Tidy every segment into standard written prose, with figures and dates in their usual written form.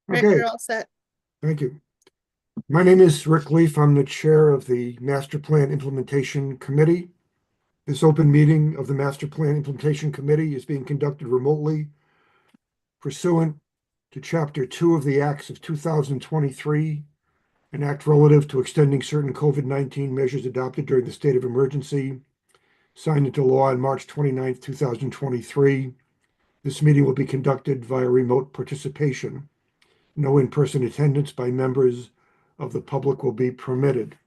Rick, Okay, you're all set. thank you. My name is Rick Leaf. I'm the chair of the Master Plan Implementation Committee. This open meeting of the Master Plan Implementation Committee is being conducted remotely pursuant to Chapter 2 of the Acts of 2023, an act relative to extending certain COVID-19 measures adopted during the state of emergency, signed into law on March 29th, 2023. This meeting will be conducted via remote participation. No in-person attendance by members of the public will be permitted.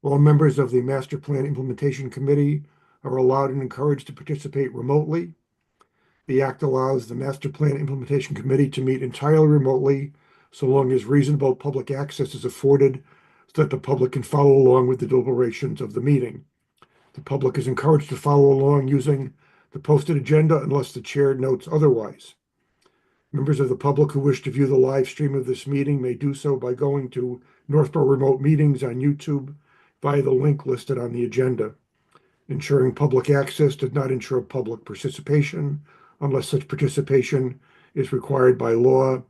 All members of the Master Plan Implementation Committee are allowed and encouraged to participate remotely. The act allows the Master Plan Implementation Committee to meet entirely remotely so long as reasonable public access is afforded so that the public can follow along with the deliberations of the meeting. The public is encouraged to follow along using the posted agenda unless the chair notes otherwise. Members of the public who wish to view the live stream of this meeting may do so by going to Northborough Remote Meetings on YouTube via the link listed on the agenda. Ensuring public access does not ensure public participation unless such participation is required by law.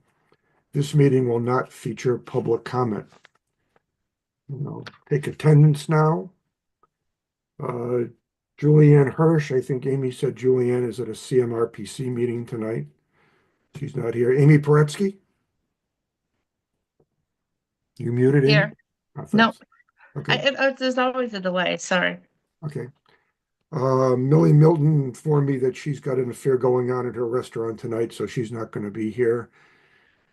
This meeting will not feature public comment. I'll take attendance now. Julianne Hirsch, I think Amy said Julianne is at a CMRPC meeting tonight. She's not here. Amy Paretsky? You muted, Amy? Here. Oh, No, thanks. Okay, there's always a delay. Sorry. okay. Millie Milton informed me that she's got an affair going on at her restaurant tonight, so she's not going to be here.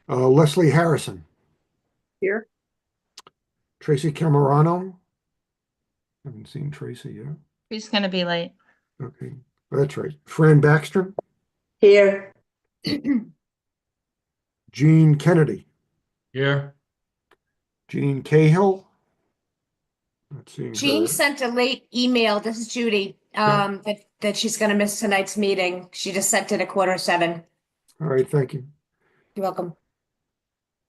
Leslie Harrison, Here. Tracy Camerano. Haven't seen Tracy yet. Who's going to be late? Okay, that's right. Fran Baxter, Here. Gene Kennedy, Here. Jean Cahill. Not seeing Jean her. sent a late email. This is Judy. That she's gonna miss tonight's meeting. She just sent it at 6:45. All right, thank you. You're welcome.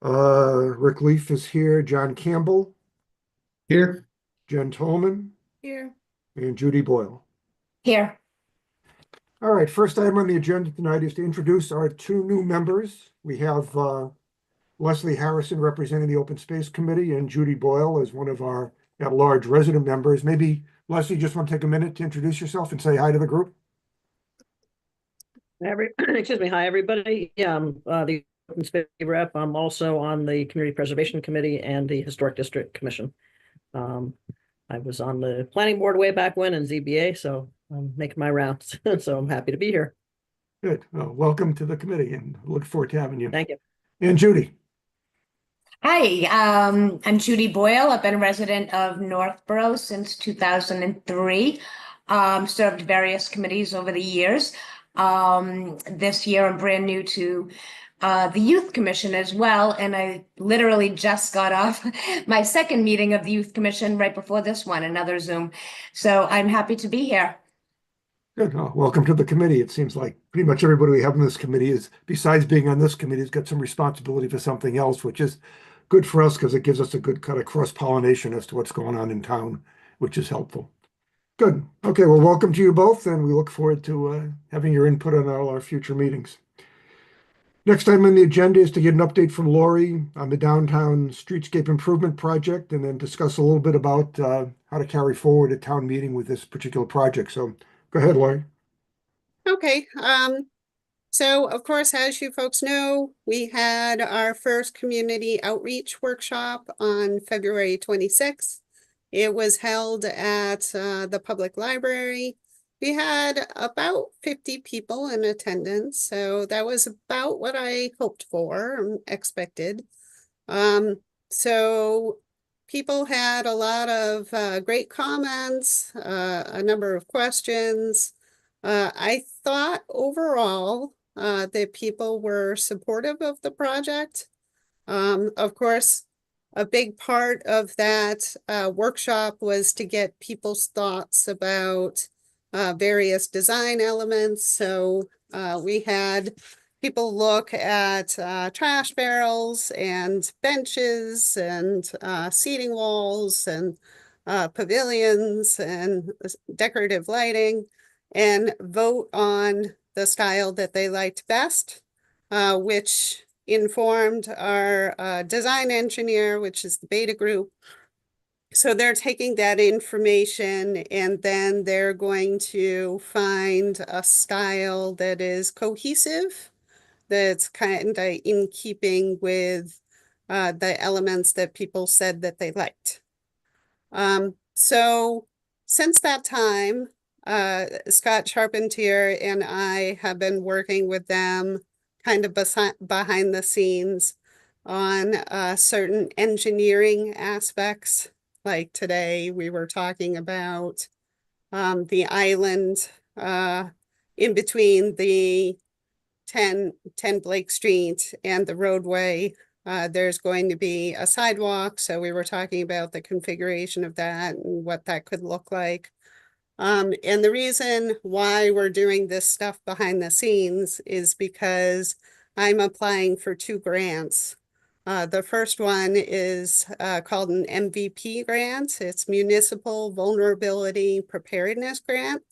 Rick Leaf is here. John Campbell, Here. Jen Tolman, Here. and Judy Boyle. Here. All right, first item on the agenda tonight is to introduce our two new members. We have Leslie Harrison representing the Open Space Committee and Judy Boyle as one of our at-large resident members. Maybe Leslie, just want to take a minute to introduce yourself and say hi to the group. Excuse me. Hi, everybody. The Open Space rep. I'm also on the Community Preservation Committee and the Historic District Commission. I was on the planning board way back when in ZBA, so I'm making my rounds. So I'm happy to be here. Good. Well, welcome to the committee and look forward to having you. Thank you. And Judy. Hi, I'm Judy Boyle. I've been a resident of Northborough since 2003. Served various committees over the years. This year I'm brand new to the Youth Commission as well, and I literally just got off my second meeting of the Youth Commission right before this one, another Zoom. So I'm happy to be here. Good. Well, welcome to the committee. It seems like pretty much everybody we have in this committee is, besides being on this committee, has got some responsibility for something else, which is good for us because it gives us a good kind of cross-pollination as to what's going on in town, which is helpful. Good. Okay, well, welcome to you both, and we look forward to having your input on all our future meetings. Next item on the agenda is to get an update from Lori on the downtown streetscape improvement project, and then discuss a little bit about how to carry forward a town meeting with this particular project. So go ahead, Lori. Okay. So of course, as you folks know, we had our first community outreach workshop on February 26th. It was held at the public library. We had about 50 people in attendance, so that was about what I hoped for and expected. So people had a lot of great comments, a number of questions. I thought overall that people were supportive of the project. Of course, a big part of that workshop was to get people's thoughts about various design elements. So we had people look at trash barrels and benches and seating walls and pavilions and decorative lighting and vote on the style that they liked best, which informed our design engineer, which is the Beta Group. So they're taking that information and then they're going to find a style that is cohesive, that's kind of in keeping with the elements that people said that they liked. So since that time, Scott Charpentier and I have been working with them kind of behind the scenes on certain engineering aspects. Like today, we were talking about the island in between the 10 Blake Street and the roadway. There's going to be a sidewalk, so we were talking about the configuration of that and what that could look like. And the reason why we're doing this stuff behind the scenes is because I'm applying for 2 grants. The first one is called an MVP grant. It's Municipal Vulnerability Preparedness Grant.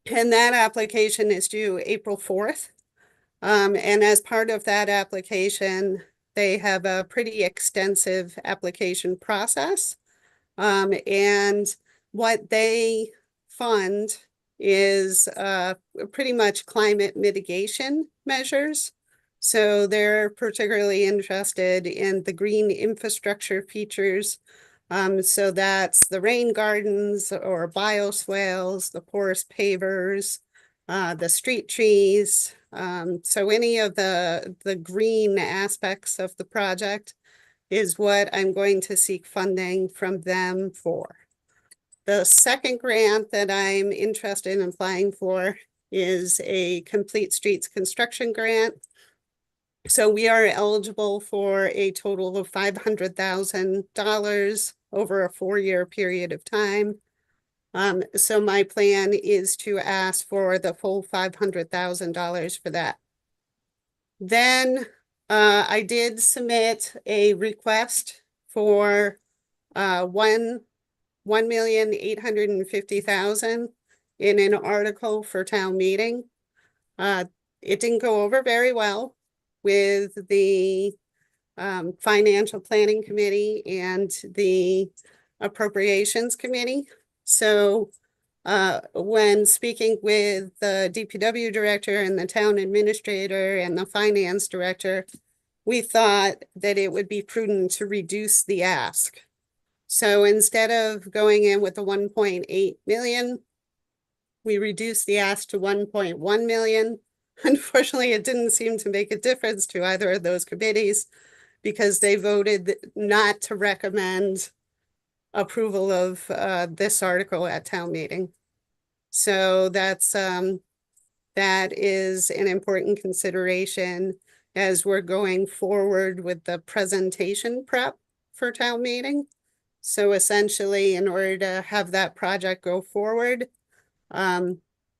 And that application is due April 4th. And as part of that application, they have a pretty extensive application process. And what they fund is pretty much climate mitigation measures. So they're particularly interested in the green infrastructure features. So that's the rain gardens or bioswales, the porous pavers, the street trees. So any of the green aspects of the project is what I'm going to seek funding from them for. The second grant that I'm interested in applying for is a Complete Streets Construction Grant. So we are eligible for a total of $500,000 over a 4-year period of time. So my plan is to ask for the full $500,000 for that. Then I did submit a request for $1,850,000 in an article for town meeting. It didn't go over very well with the Financial Planning Committee and the Appropriations Committee. So when speaking with the DPW director and the town administrator and the finance director, we thought that it would be prudent to reduce the ask. So instead of going in with the 1.8 million, we reduced the ask to 1.1 million. Unfortunately, it didn't seem to make a difference to either of those committees because they voted not to recommend approval of this article at town meeting. So that is an important consideration as we're going forward with the presentation prep for town meeting. So essentially, in order to have that project go forward,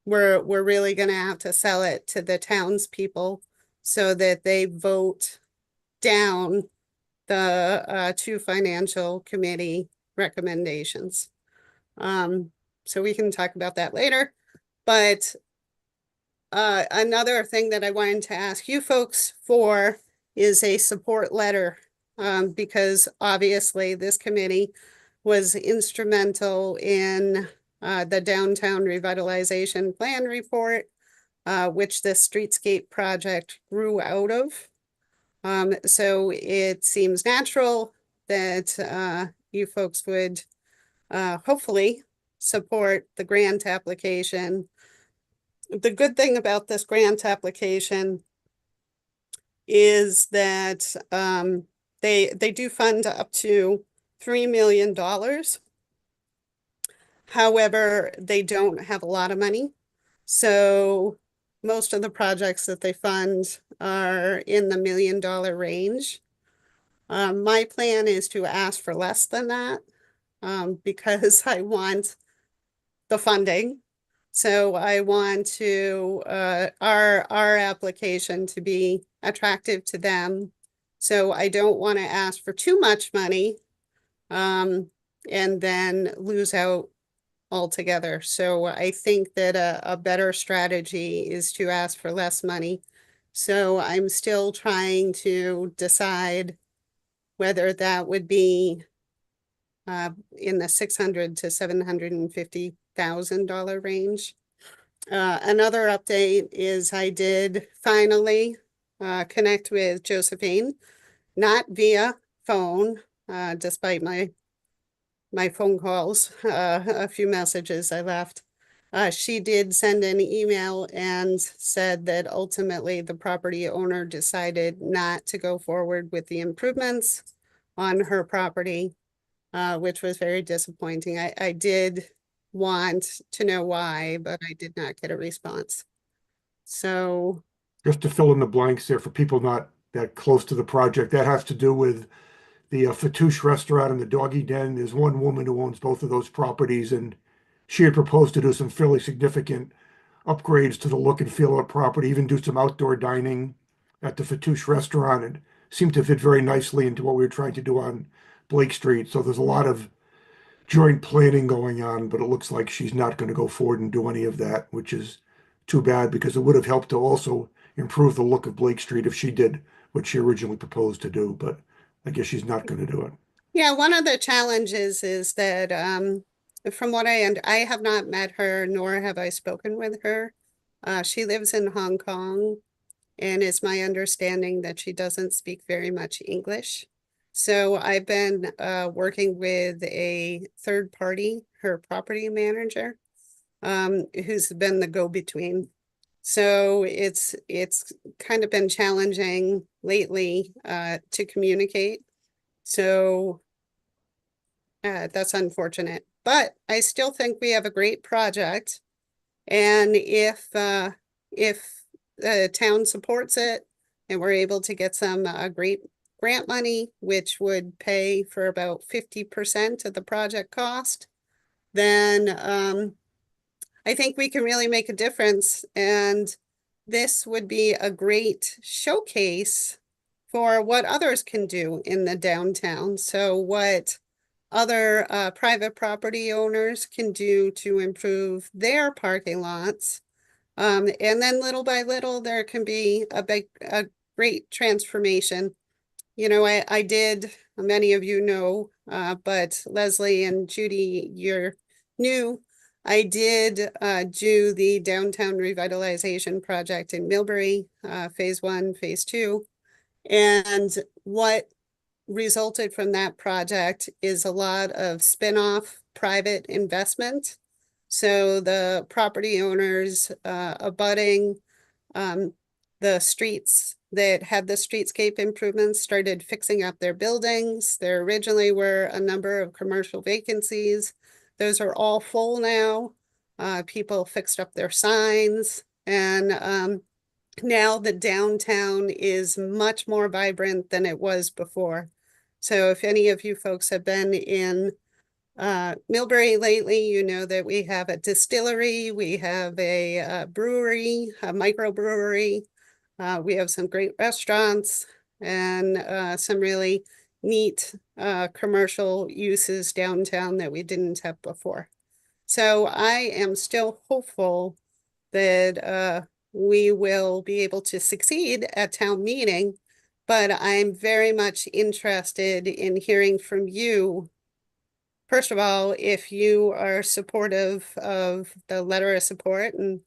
we're really going to have to sell it to the townspeople so that they vote down the 2 financial committee recommendations. So we can talk about that later. But another thing that I wanted to ask you folks for is a support letter, because obviously this committee was instrumental in the Downtown Revitalization Plan report, which the Streetscape project grew out of. So it seems natural that you folks would hopefully support the grant application. The good thing about this grant application is that they do fund up to $3 million. However, they don't have a lot of money. So most of the projects that they fund are in the $1 million range. My plan is to ask for less than that because I want the funding. So I want to our application to be attractive to them. So I don't want to ask for too much money and then lose out altogether. So I think that a better strategy is to ask for less money So I'm still trying to decide whether that would be in the $600,000 to $750,000 range. Another update is I did finally connect with Josephine, not via phone, despite my phone calls, a few messages I left. She did send an email and said that ultimately the property owner decided not to go forward with the improvements on her property, which was very disappointing. I did want to know why, but I did not get a response. So, Just to fill in the blanks there for people not that close to the project, that has to do with the Fatouche restaurant and the doggy den. There's one woman who owns both of those properties, and she had proposed to do some fairly significant upgrades to the look and feel of the property, even do some outdoor dining at the Fatouche restaurant, and seemed to fit very nicely into what we were trying to do on Blake Street. So there's a lot of joint planning going on, but it looks like she's not going to go forward and do any of that, which is too bad because it would have helped to also improve the look of Blake Street if she did what she originally proposed to do, but I guess she's not going to do it. yeah, one of the challenges is that from what I have not met her, nor have I spoken with her. She lives in Hong Kong, and it's my understanding that she doesn't speak very much English. So I've been working with a third party, her property manager, who's been the go-between. So it's kind of been challenging lately to communicate. So that's unfortunate, but I still think we have a great project. And if the town supports it and we're able to get some great grant money, which would pay for about 50% of the project cost, then I think we can really make a difference. And this would be a great showcase for what others can do in the downtown. So what other private property owners can do to improve their parking lots. And then little by little, there can be a great transformation. You know, I did, many of you know, but Leslie and Judy, you're new. I did do the downtown revitalization project in Millbury, phase 1, phase 2. And what resulted from that project is a lot of spin-off private investment. So the property owners abutting the streets that had the streetscape improvements started fixing up their buildings. There originally were a number of commercial vacancies. Those are all full now. People fixed up their signs, and now the downtown is much more vibrant than it was before. So if any of you folks have been in Millbury lately, you know that we have a distillery, we have a brewery, a microbrewery, we have some great restaurants, and some really neat commercial uses downtown that we didn't have before. So I am still hopeful that we will be able to succeed at town meeting, but I'm very much interested in hearing from you. First of all, if you are supportive of the letter of support, and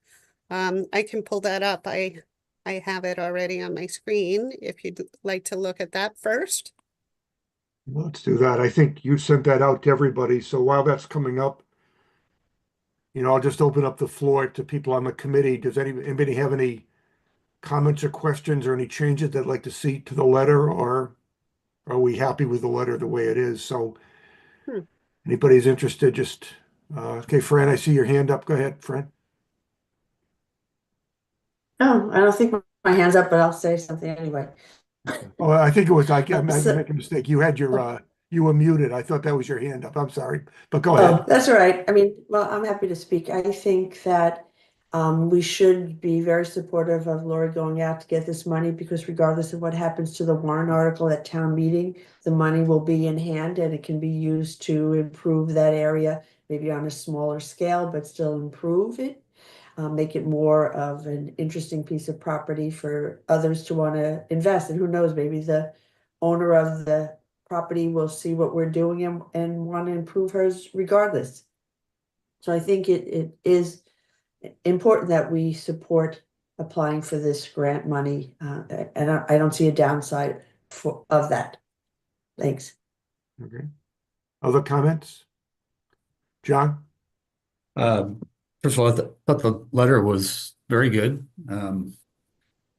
I can pull that up. I have it already on my screen if you'd like to look at that first. Let's do that. I think you sent that out to everybody. So while that's coming up, I'll just open up the floor to people on the committee. Does anybody have any comments or questions or any changes they'd like to see to the letter, or are we happy with the letter the way it is? So anybody's interested, just, okay, Fran, I see your hand up. Go ahead, Fran. Oh, I don't think my hand's up, but I'll say something anyway. Oh, I think it was, I So- made a mistake. You had you were muted. I thought that was your hand up. I'm sorry, but go ahead. Oh, that's all right. I mean, well, I'm happy to speak. I think that we should be very supportive of Lori going out to get this money, because regardless of what happens to the warrant article at town meeting, the money will be in hand and it can be used to improve that area, maybe on a smaller scale, but still improve it. make it more of an interesting piece of property for others to want to invest. And who knows, maybe the owner of the property will see what we're doing and want to improve hers regardless. So I think it is important that we support applying for this grant money, and I don't see a downside of that. Thanks. Okay. Other comments? John? First of all, I thought the letter was very good. I'm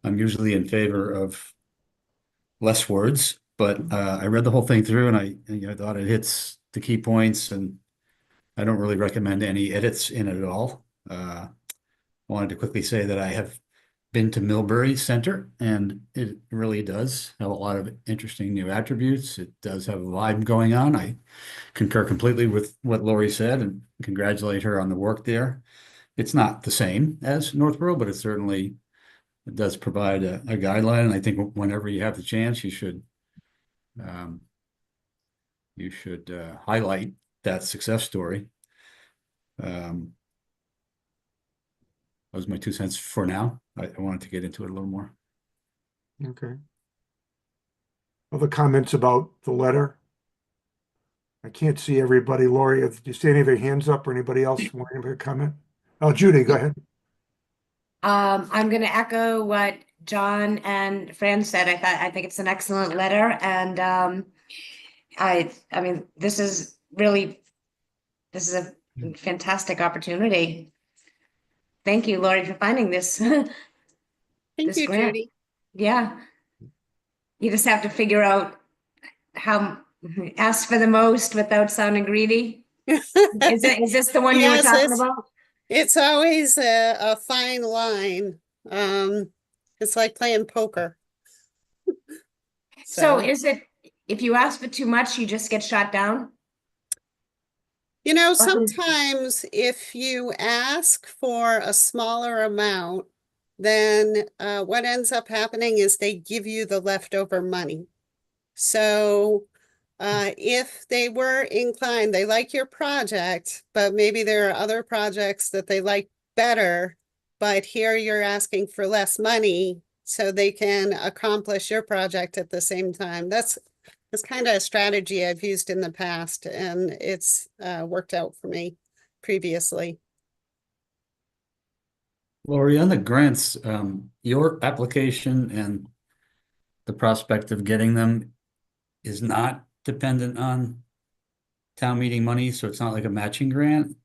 usually in favor of less words, but I read the whole thing through and I thought it hits the key points, and I don't really recommend any edits in it at all. I wanted to quickly say that I have been to Millbury Center, and it really does have a lot of interesting new attributes. It does have a vibe going on. I concur completely with what Lori said and congratulate her on the work there. It's not the same as Northborough, but it certainly does provide a guideline. And I think whenever you have the chance, you should highlight that success story. That was my 2 cents for now. I wanted to get into it a little more. Okay. Other comments about the letter? I can't see everybody. Lori, do you see any of your hands up or anybody else wanting to comment? Oh, Judy, go ahead. I'm going to echo what John and Fran said. I think it's an excellent letter, and I mean, this is a fantastic opportunity. Thank you, Lori, for finding this. Thank This you, grant. Judy. Yeah. You just have to figure out how ask for the most without sounding greedy. Is this the one you were Yes, talking it's- about? It's always a fine line. It's like playing poker. So is it, if you ask for too much, you just get shot down? You know, Okay. sometimes if you ask for a smaller amount, then what ends up happening is they give you the leftover money. So if they were inclined, they like your project, but maybe there are other projects that they like better, but here you're asking for less money so they can accomplish your project at the same time. That's kind of a strategy I've used in the past, and it's worked out for me previously. Lori, on the grants, your application and the prospect of getting them is not dependent on town meeting money, so it's not like a matching grant?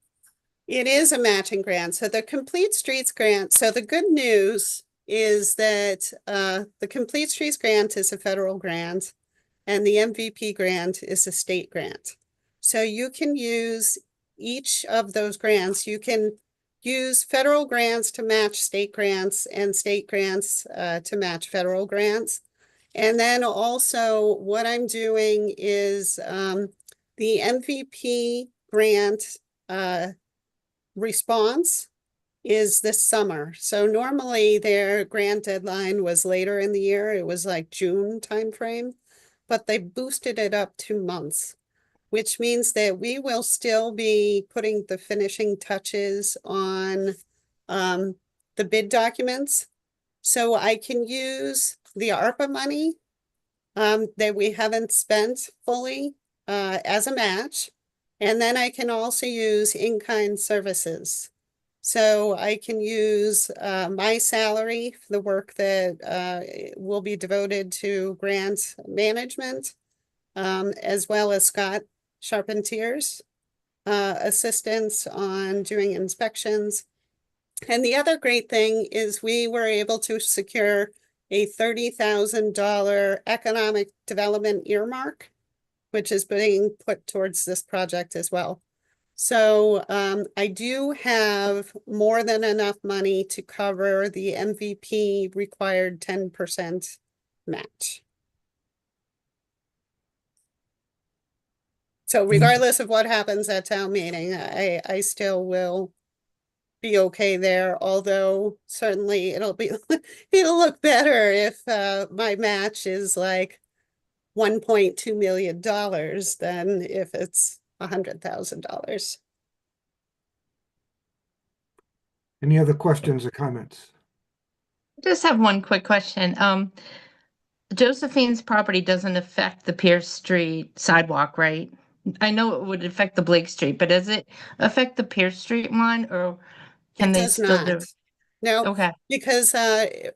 It is a matching grant. So the Complete Streets grant, so the good news is that the Complete Streets grant is a federal grant and the MVP grant is a state grant. So you can use each of those grants. You can use federal grants to match state grants and state grants to match federal grants. And then also what I'm doing is the MVP grant response is this summer. So normally their grant deadline was later in the year. It was like June timeframe, but they boosted it up 2 months, which means that we will still be putting the finishing touches on the bid documents. So I can use the ARPA money that we haven't spent fully as a match. And then I can also use in-kind services. So I can use my salary for the work that will be devoted to grant management, as well as Scott Charpentier's assistance on doing inspections. And the other great thing is we were able to secure a $30,000 economic development earmark, which is being put towards this project as well. So I do have more than enough money to cover the MVP required 10% match. So regardless of what happens at town meeting, I still will be okay there, although certainly it'll look better if my match is like $1.2 million than if it's $100,000. Any other questions or comments? Just have one quick question. Josephine's property doesn't affect the Pierce Street sidewalk, right? I know it would affect the Blake Street, but does it affect the Pierce Street one, or can It they does still not. do? No, Okay, because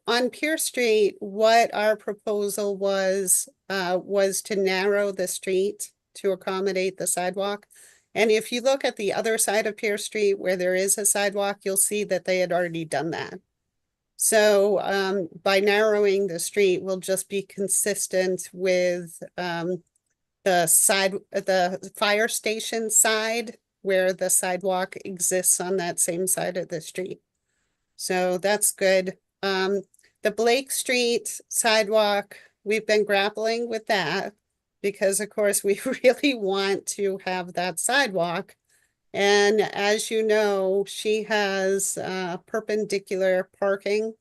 on Pierce Street, what our proposal was to narrow the street to accommodate the sidewalk. And if you look at the other side of Pierce Street where there is a sidewalk, you'll see that they had already done that. So by narrowing the street, we'll just be consistent with the fire station side where the sidewalk exists on that same side of the street. So that's good. The Blake Street sidewalk, we've been grappling with that because of course we really want to have that sidewalk. And as you know, she has perpendicular parking.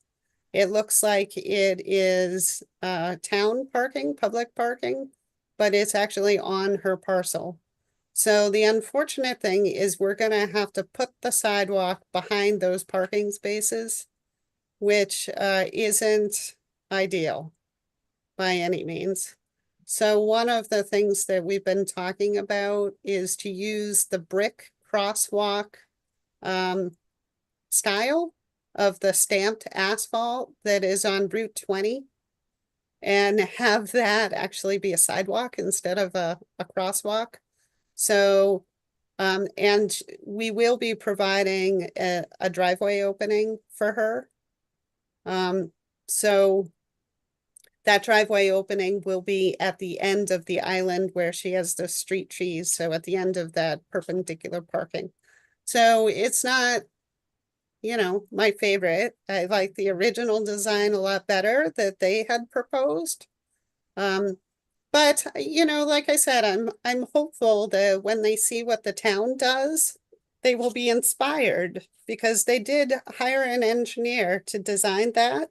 It looks like it is town parking, public parking, but it's actually on her parcel. So the unfortunate thing is we're gonna have to put the sidewalk behind those parking spaces, which isn't ideal by any means. So one of the things that we've been talking about is to use the brick crosswalk style of the stamped asphalt that is on Route 20 and have that actually be a sidewalk instead of a crosswalk. So, and we will be providing a driveway opening for her. So that driveway opening will be at the end of the island where she has the street trees. So at the end of that perpendicular parking. So it's not, you know, my favorite. I like the original design a lot better that they had proposed. But you know, like I said, I'm hopeful that when they see what the town does, they will be inspired because they did hire an engineer to design that,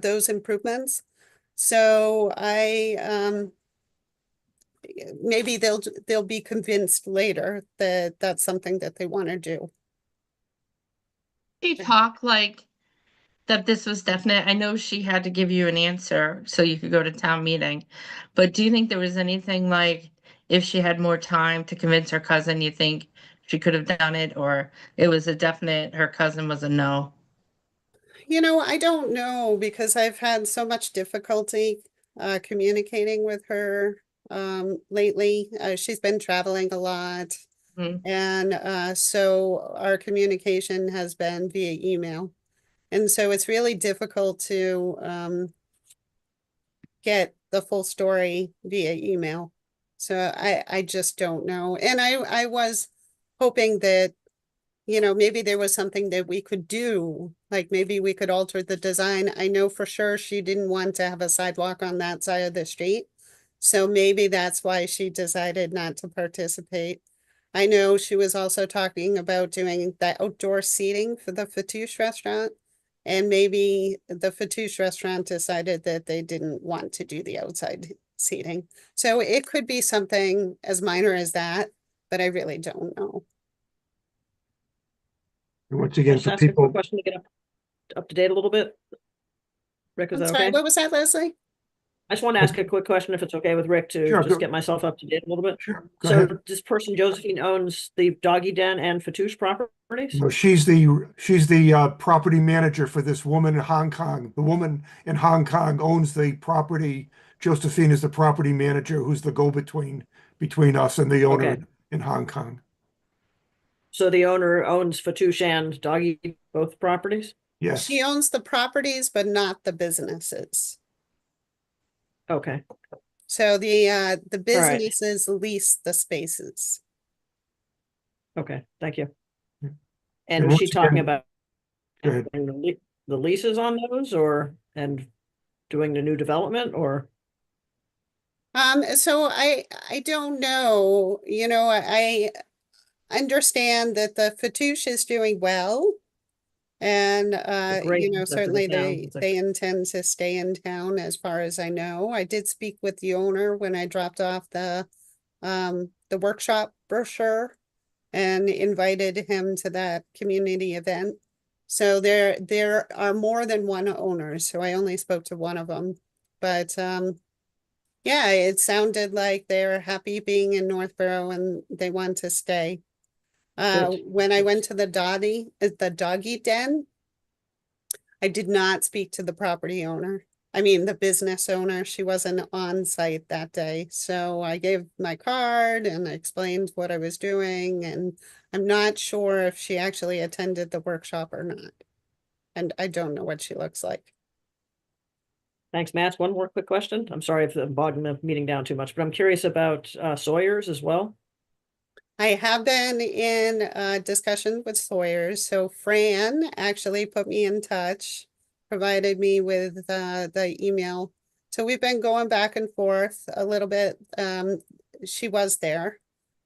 those improvements. So maybe they'll be convinced later that that's something that they want to do. she talked like that this was definite. I know she had to give you an answer so you could go to town meeting, but do you think there was anything like if she had more time to convince her cousin, you think she could have done it, or it was a definite, her cousin was a no? You know, I don't know because I've had so much difficulty communicating with her lately. She's been traveling a lot. Mhm. And so our communication has been via email. And so it's really difficult to get the full story via email. So I just don't know. And I was hoping that, you know, maybe there was something that we could do, like maybe we could alter the design. I know for sure she didn't want to have a sidewalk on that side of the street. So maybe that's why she decided not to participate. I know she was also talking about doing the outdoor seating for the Fatouche restaurant. And maybe the Fatouche restaurant decided that they didn't want to do the outside seating. So it could be something as minor as that, but I really don't know. And once again, Just for ask a quick people, question to get up to date a little bit. Rick, is I'm that sorry, okay? what was that, Leslie? I just want to ask a quick question if it's okay with Rick to Sure, just go- get myself up to date a little bit. sure, go So ahead. this person, Josephine, owns the Doggy Den and Fatouche properties? No, she's the property manager for this woman in Hong Kong. The woman in Hong Kong owns the property. Josephine is the property manager who's the go-between between us and the owner Okay. in Hong Kong. So the owner owns Fatouche and Doggy, both properties? Yes, She owns the properties, but not the businesses. Okay, So the right. businesses lease the spaces. okay, thank you. Yeah. And And was she once talking again- about go ahead. the leases on those and doing the new development or? So I don't know, you know, I understand that the Fatouche is doing well. And great you know, asset to the certainly town. they It's like- they intend to stay in town as far as I know. I did speak with the owner when I dropped off the workshop brochure. and invited him to that community event. So there are more than one owner, so I only spoke to one of them. But yeah, it sounded like they're happy being in Northborough and they want to stay. Good. When I went to the doggy den, I did not speak to the property owner. I mean, the business owner. She wasn't on site that day. So I gave my card and I explained what I was doing. And I'm not sure if she actually attended the workshop or not. And I don't know what she looks like. Thanks, Matt. One more quick question. I'm sorry if I'm bogging the meeting down too much, but I'm curious about Sawyer's as well. I have been in discussion with Sawyer's. So Fran actually put me in touch, provided me with the email. So we've been going back and forth a little bit. She was there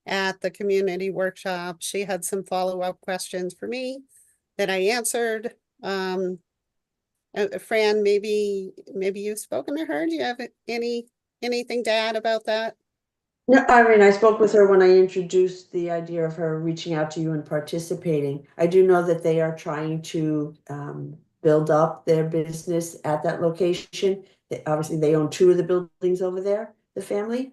at the community workshop. She had some follow-up questions for me that I answered. Fran, maybe you've spoken to her. Do you have anything to add about that? No, I mean, I spoke with her when I introduced the idea of her reaching out to you and participating. I do know that they are trying to build up their business at that location. Obviously, they own two of the buildings over there, the family,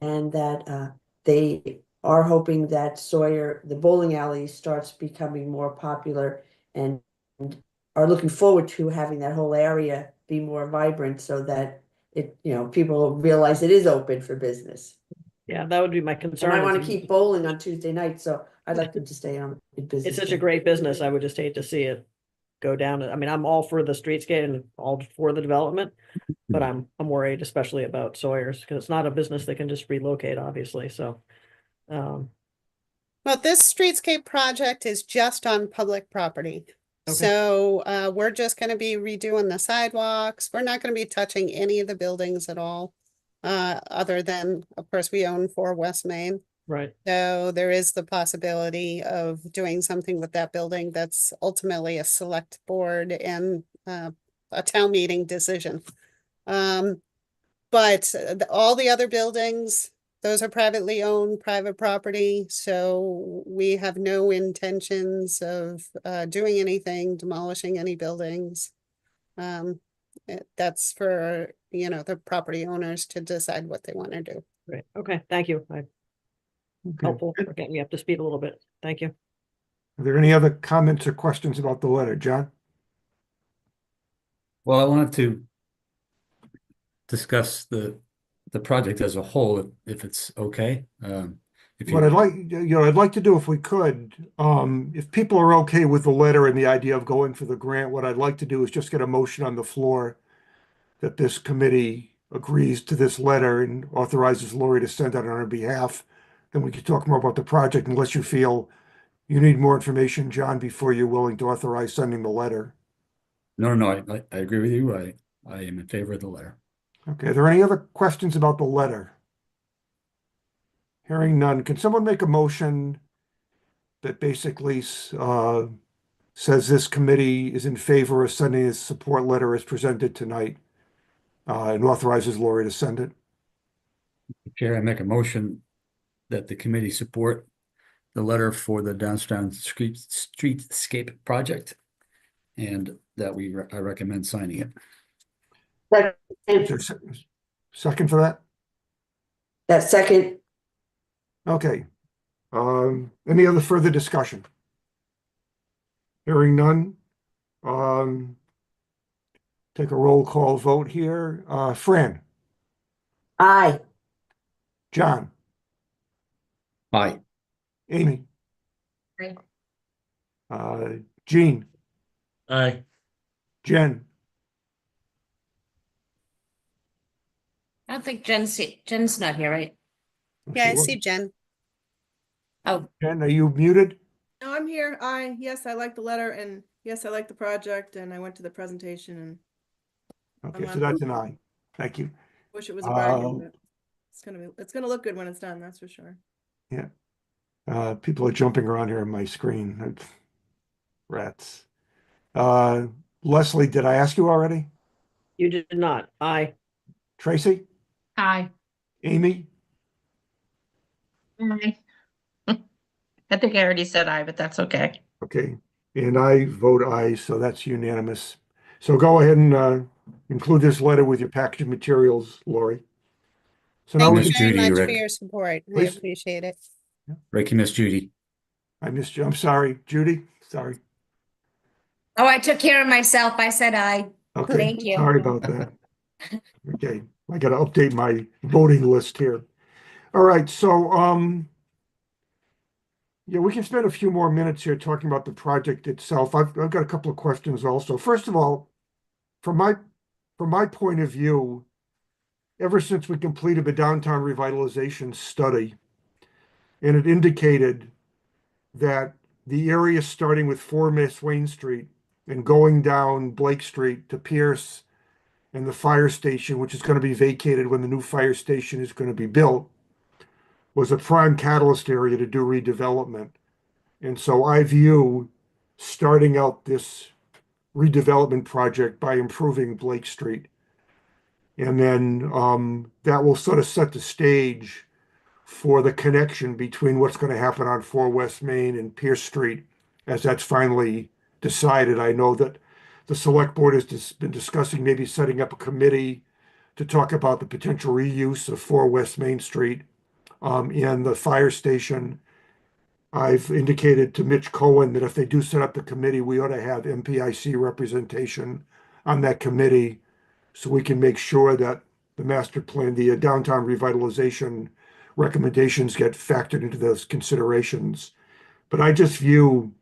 and that they are hoping that Sawyer, the bowling alley, starts becoming more popular and are looking forward to having that whole area be more vibrant so that it, people realize it is open for business. Yeah, that would be my And concern. I want is to keep bowling on Tuesday night, so I'd like them to stay on in business. It's such a then. great business. I would just hate to see it go down. I mean, I'm all for the streetscape and all for the development, but I'm worried especially about Sawyer's because it's not a business that can just relocate, obviously. So, Well, this streetscape project is just on public property. Okay. So we're just going to be redoing the sidewalks. We're not going to be touching any of the buildings at all. Other than, of course, we own 4 West Main. right. So there is the possibility of doing something with that building that's ultimately a select board and a town meeting decision. But all the other buildings, those are privately owned, private property, so we have no intentions of doing anything, demolishing any buildings. That's for, the property owners to decide what they want to do. Great. Okay. Thank you. Okay. Helpful for getting me up to speed a little bit. Thank you. Are there any other comments or questions about the letter, John? Well, I wanted to discuss the project as a whole, if it's okay. If What you, I'd like to do if we could, if people are okay with the letter and the idea of going for the grant, what I'd like to do is just get a motion on the floor that this committee agrees to this letter and authorizes Lori to send it on her behalf. Then we could talk more about the project unless you feel you need more information, John, before you're willing to authorize sending the letter. no, I agree with you. I am in favor of the letter. Okay, are there any other questions about the letter? Hearing none, can someone make a motion that basically says this committee is in favor of sending a support letter as presented tonight and authorizes Lori to send it? Chair, I make a motion that the committee support the letter for the downtown streetscape project and that I recommend signing it. Is there a second for that? That second, Okay. Any other further discussion? Hearing none. Take a roll call vote here. Fran, aye. John, Aye. Amy. Aye. Jean, Aye. Jen, I don't think Jen's not here, right? Yeah, I She see was. Jen. Oh, Jen, are you muted? No, I'm here. Yes, I like the letter and yes, I like the project and I went to the presentation and Okay, so on that's board. an aye. Thank you. wish it was a bargain, Um, but it's gonna look good when it's done, that's for sure. People are jumping around here on my screen. Rats. Leslie, did I ask you already? You did not. Aye. Tracy, Aye. Amy, Aye. I think I already said aye, but that's okay. Okay, and I vote aye, so that's unanimous. So go ahead and include this letter with your package of materials, Lori. So now Thank we you Miss can, very Judy, much for Rick. your support. I Please. appreciate it. Ricky, Miss Judy. I missed you. I'm sorry, Judy, sorry. Oh, I took care of myself. I said aye. Okay, Thank you. sorry about that. Okay, I gotta update my voting list here. All right, so, yeah, we can spend a few more minutes here talking about the project itself. I've got a couple of questions also. First of all, from my point of view, ever since we completed the downtown revitalization study, and it indicated that the area starting with 4 Miss Wayne Street and going down Blake Street to Pierce and the fire station, which is going to be vacated when the new fire station is going to be built, was a prime catalyst area to do redevelopment. And so I view starting out this redevelopment project by improving Blake Street. And then that will sort of set the stage for the connection between what's going to happen on 4 West Main and Pierce Street as that's finally decided. I know that the select board has been discussing maybe setting up a committee to talk about the potential reuse of 4 West Main Street and the fire station. I've indicated to Mitch Cohen that if they do set up the committee, we ought to have MPIC representation on that committee so we can make sure that the master plan, the downtown revitalization recommendations get factored into those considerations. But I just view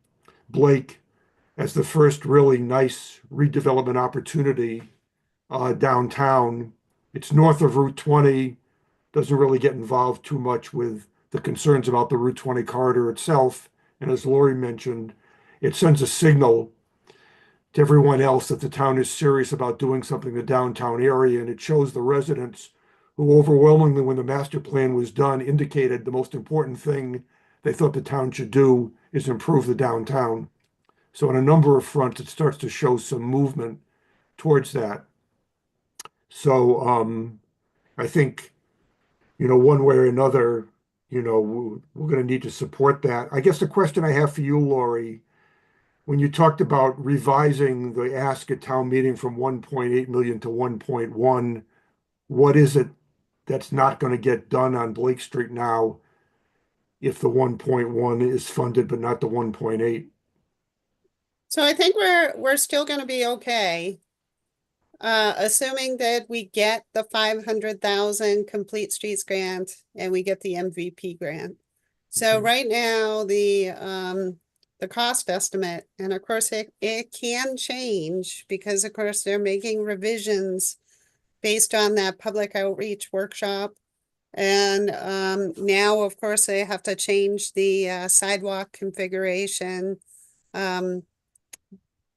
Blake as the first really nice redevelopment opportunity downtown. It's north of Route 20, doesn't really get involved too much with the concerns about the Route 20 corridor itself. And as Lori mentioned, it sends a signal to everyone else that the town is serious about doing something in the downtown area. And it shows the residents who overwhelmingly, when the master plan was done, indicated the most important thing they thought the town should do is improve the downtown. So on a number of fronts, it starts to show some movement towards that. So I think, one way or another, we're going to need to support that. I guess the question I have for you, Lori, when you talked about revising the ask at town meeting from 1.8 million to 1.1, what is it that's not going to get done on Blake Street now if the 1.1 is funded but not the 1.8? So I think we're still going to be okay. Assuming that we get the 500,000 Complete Streets grant and we get the MVP grant. So Okay. right now, the cost estimate, and of course it can change because of course they're making revisions based on that public outreach workshop. And now, of course, they have to change the sidewalk configuration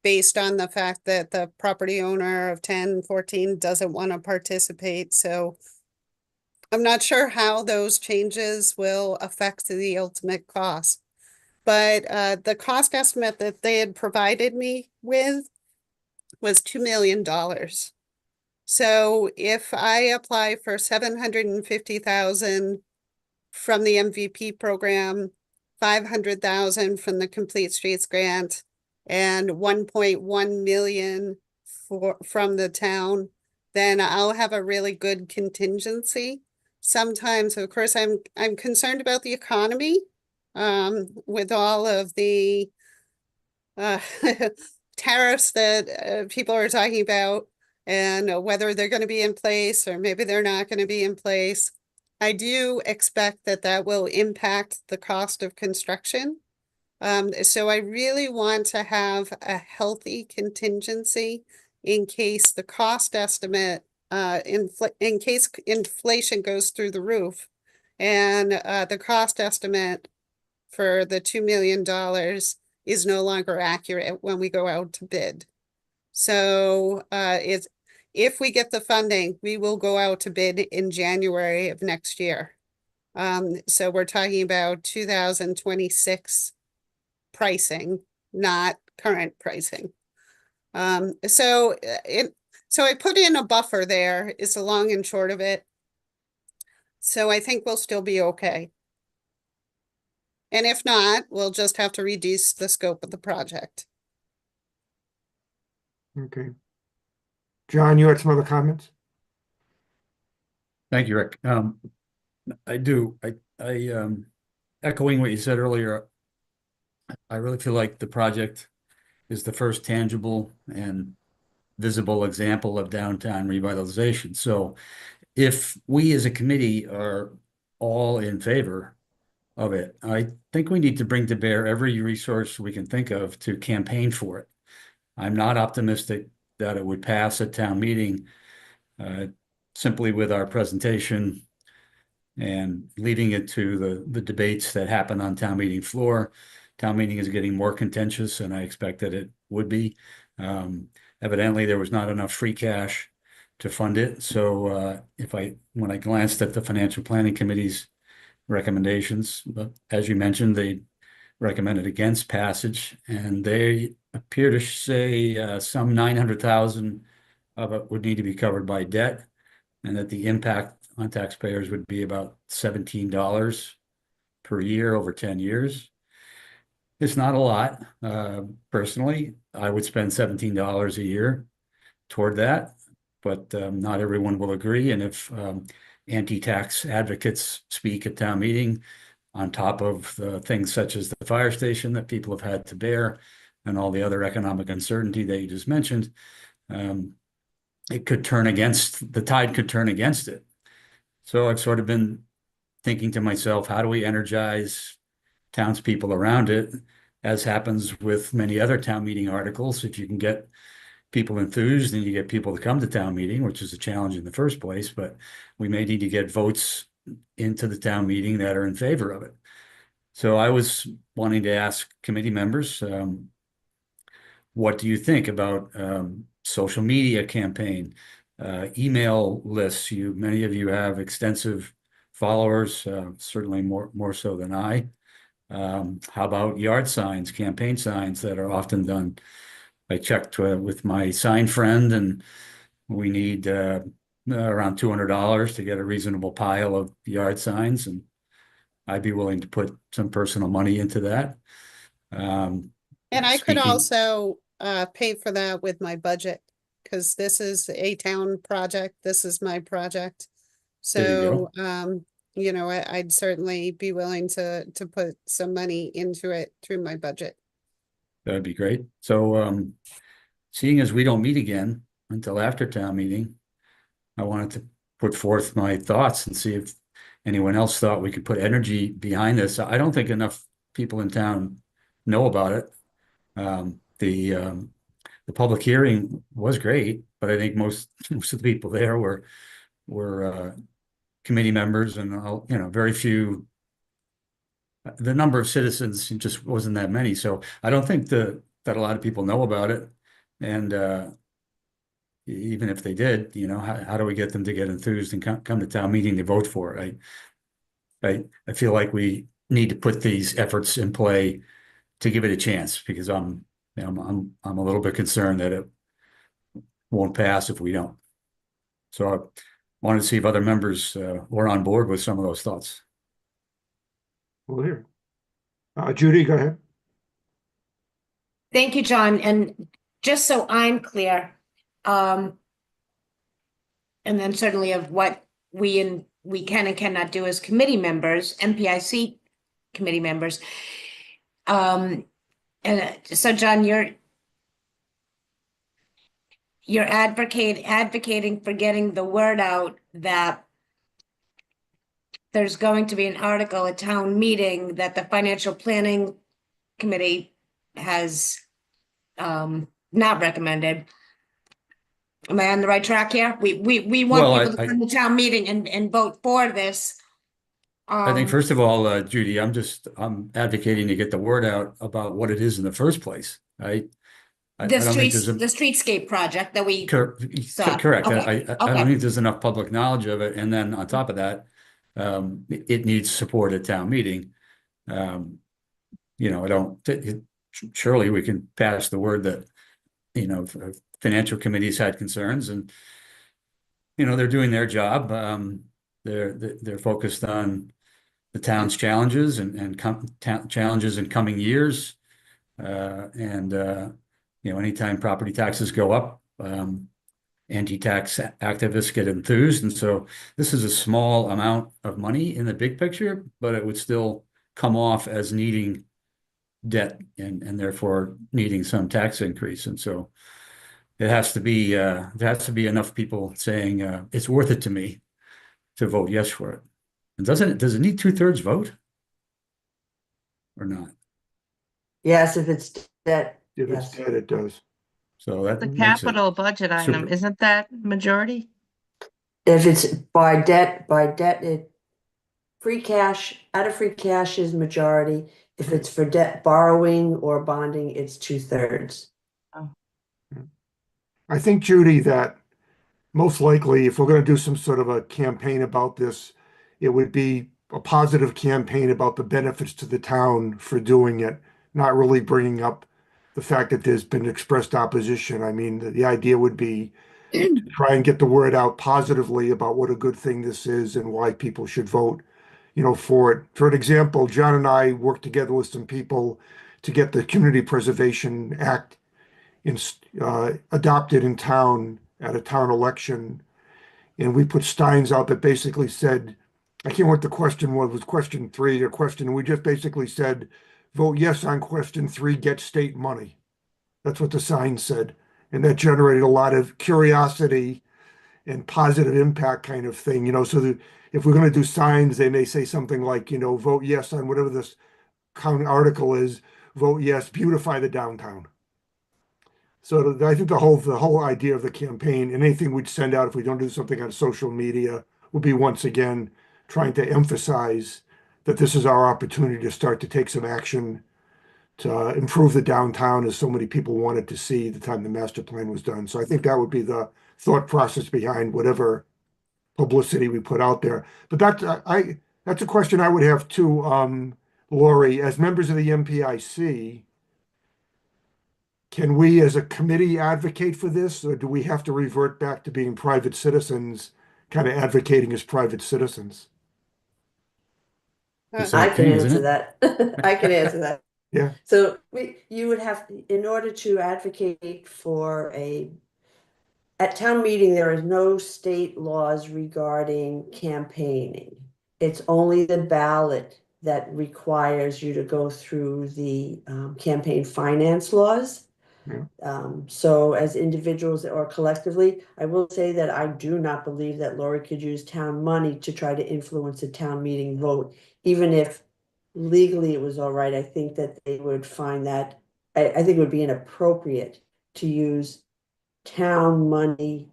based on the fact that the property owner of 1014 doesn't want to participate. So I'm not sure how those changes will affect the ultimate cost. But the cost estimate that they had provided me with was $2 million. So if I apply for 750,000 from the MVP program, 500,000 from the Complete Streets grant, and 1.1 million from the town, then I'll have a really good contingency. Sometimes, of course, I'm concerned about the economy with all of the tariffs that people are talking about and whether they're going to be in place or maybe they're not going to be in place. I do expect that that will impact the cost of construction. So I really want to have a healthy contingency in case the cost estimate, in case inflation goes through the roof and the cost estimate for the $2 million is no longer accurate when we go out to bid. So if we get the funding, we will go out to bid in January of next year. So we're talking about 2026 pricing, not current pricing. So I put in a buffer there is the long and short of it. So I think we'll still be okay. And if not, we'll just have to reduce the scope of the project. Okay. John, you had some other comments? Thank you, Rick. I do. Echoing what you said earlier, I really feel like the project is the first tangible and visible example of downtown revitalization. So if we as a committee are all in favor of it, I think we need to bring to bear every resource we can think of to campaign for it. I'm not optimistic that it would pass at town meeting simply with our presentation and leaving it to the debates that happen on town meeting floor. Town meeting is getting more contentious, and I expect that it would be. Evidently, there was not enough free cash to fund it. So when I glanced at the Financial Planning Committee's recommendations, but as you mentioned, they recommended against passage, and they appear to say some 900,000 of it would need to be covered by debt, and that the impact on taxpayers would be about $17 per year over 10 years. It's not a lot. Personally, I would spend $17 a year toward that, but not everyone will agree. And if anti-tax advocates speak at town meeting, on top of things such as the fire station that people have had to bear and all the other economic uncertainty that you just mentioned, it could turn against, the tide could turn against it. So I've sort of been thinking to myself, how do we energize townspeople around it? As happens with many other town meeting articles, if you can get people enthused and you get people to come to town meeting, which is a challenge in the first place, but we may need to get votes into the town meeting that are in favor of it. So I was wanting to ask committee members, what do you think about social media campaign, email lists? Many of you have extensive followers, certainly more so than I. How about yard signs, campaign signs that are often done? I checked with my sign friend, and we need around $200 to get a reasonable pile of yard signs, and I'd be willing to put some personal money into that. And I could also pay for that with my budget, because this is a town project. This is my project. So, you know, I'd certainly be willing to put some money into it through my budget. That'd be great. So, seeing as we don't meet again until after town meeting, I wanted to put forth my thoughts and see if anyone else thought we could put energy behind this. I don't think enough people in town know about it. The public hearing was great, but I think most of the people there were committee members, and you know, very few. The number of citizens just wasn't that many, so I don't think that a lot of people know about it. And even if they did, you know, how do we get them to get enthused and come to town meeting to vote for it? I feel like we need to put these efforts in play to give it a chance, because I'm a little bit concerned that it won't pass if we don't. So I wanted to see if other members were on board with some of those thoughts. Well, here. Judy, go ahead. Thank you, John. And just so I'm clear, and then certainly of what we can and cannot do as committee members, MPIC committee members. And so, John, you're advocating for getting the word out that there's going to be an article at town meeting that the Financial Planning Committee has not recommended. Am I on the right track here? We want people to come to town meeting and vote for this. I think first of all, Judy, I'm advocating to get the word out about what it is in the first place. I don't think there's the streetscape project that we saw. Correct. Okay. I don't think there's enough public knowledge of it. And then on top of that, it needs support at town meeting. You know, surely we can pass the word that, you know, financial committees had concerns, and, you know, they're doing their job. They're focused on the town's challenges and challenges in coming years. Anytime property taxes go up, anti-tax activists get enthused. And so this is a small amount of money in the big picture, but it would still come off as needing debt and therefore needing some tax increase. And so it has to be, there has to be enough people saying, it's worth it to me to vote yes for it. And does it need 2/3 vote? Or not? Yes, if it's debt, If it's yes. dead, it does. So that The makes it capital budget item, super. isn't that majority? If it's by debt, free cash, out of free cash is majority. If it's for debt borrowing or bonding, it's 2/3. I think, Judy, that most likely, if we're going to do some sort of a campaign about this, it would be a positive campaign about the benefits to the town for doing it, not really bringing up the fact that there's been expressed opposition. I mean, the idea would be to try and get the word out positively about what a good thing this is and why people should vote, for it. For an example, John and I worked together with some people to get the Community Preservation Act adopted in town at a town election. And we put signs out that basically said, I can't remember what the question was question 3 or question. We just basically said, vote yes on question 3, get state money. That's what the sign said. And that generated a lot of curiosity and positive impact kind of thing, so that if we're going to do signs, they may say something like, vote yes on whatever this county article is, vote yes, beautify the downtown. So I think the whole idea of the campaign and anything we'd send out if we don't do something on social media would be once again trying to emphasize that this is our opportunity to start to take some action to improve the downtown as so many people wanted to see the time the master plan was done. So I think that would be the thought process behind whatever publicity we put out there. But that's a question I would have too, Lori, as members of the MPIC. Can we as a committee advocate for this, or do we have to revert back to being private citizens, kind of advocating as private citizens? It's I our can thing, isn't answer it? that. I can answer that. Yeah. So you would have, in order to advocate for at town meeting, there is no state laws regarding campaigning. It's only the ballot that requires you to go through the campaign finance laws. Yeah. So as individuals or collectively, I will say that I do not believe that Lori could use town money to try to influence a town meeting vote, even if legally it was all right. I think that they would find that, I think it would be inappropriate to use town money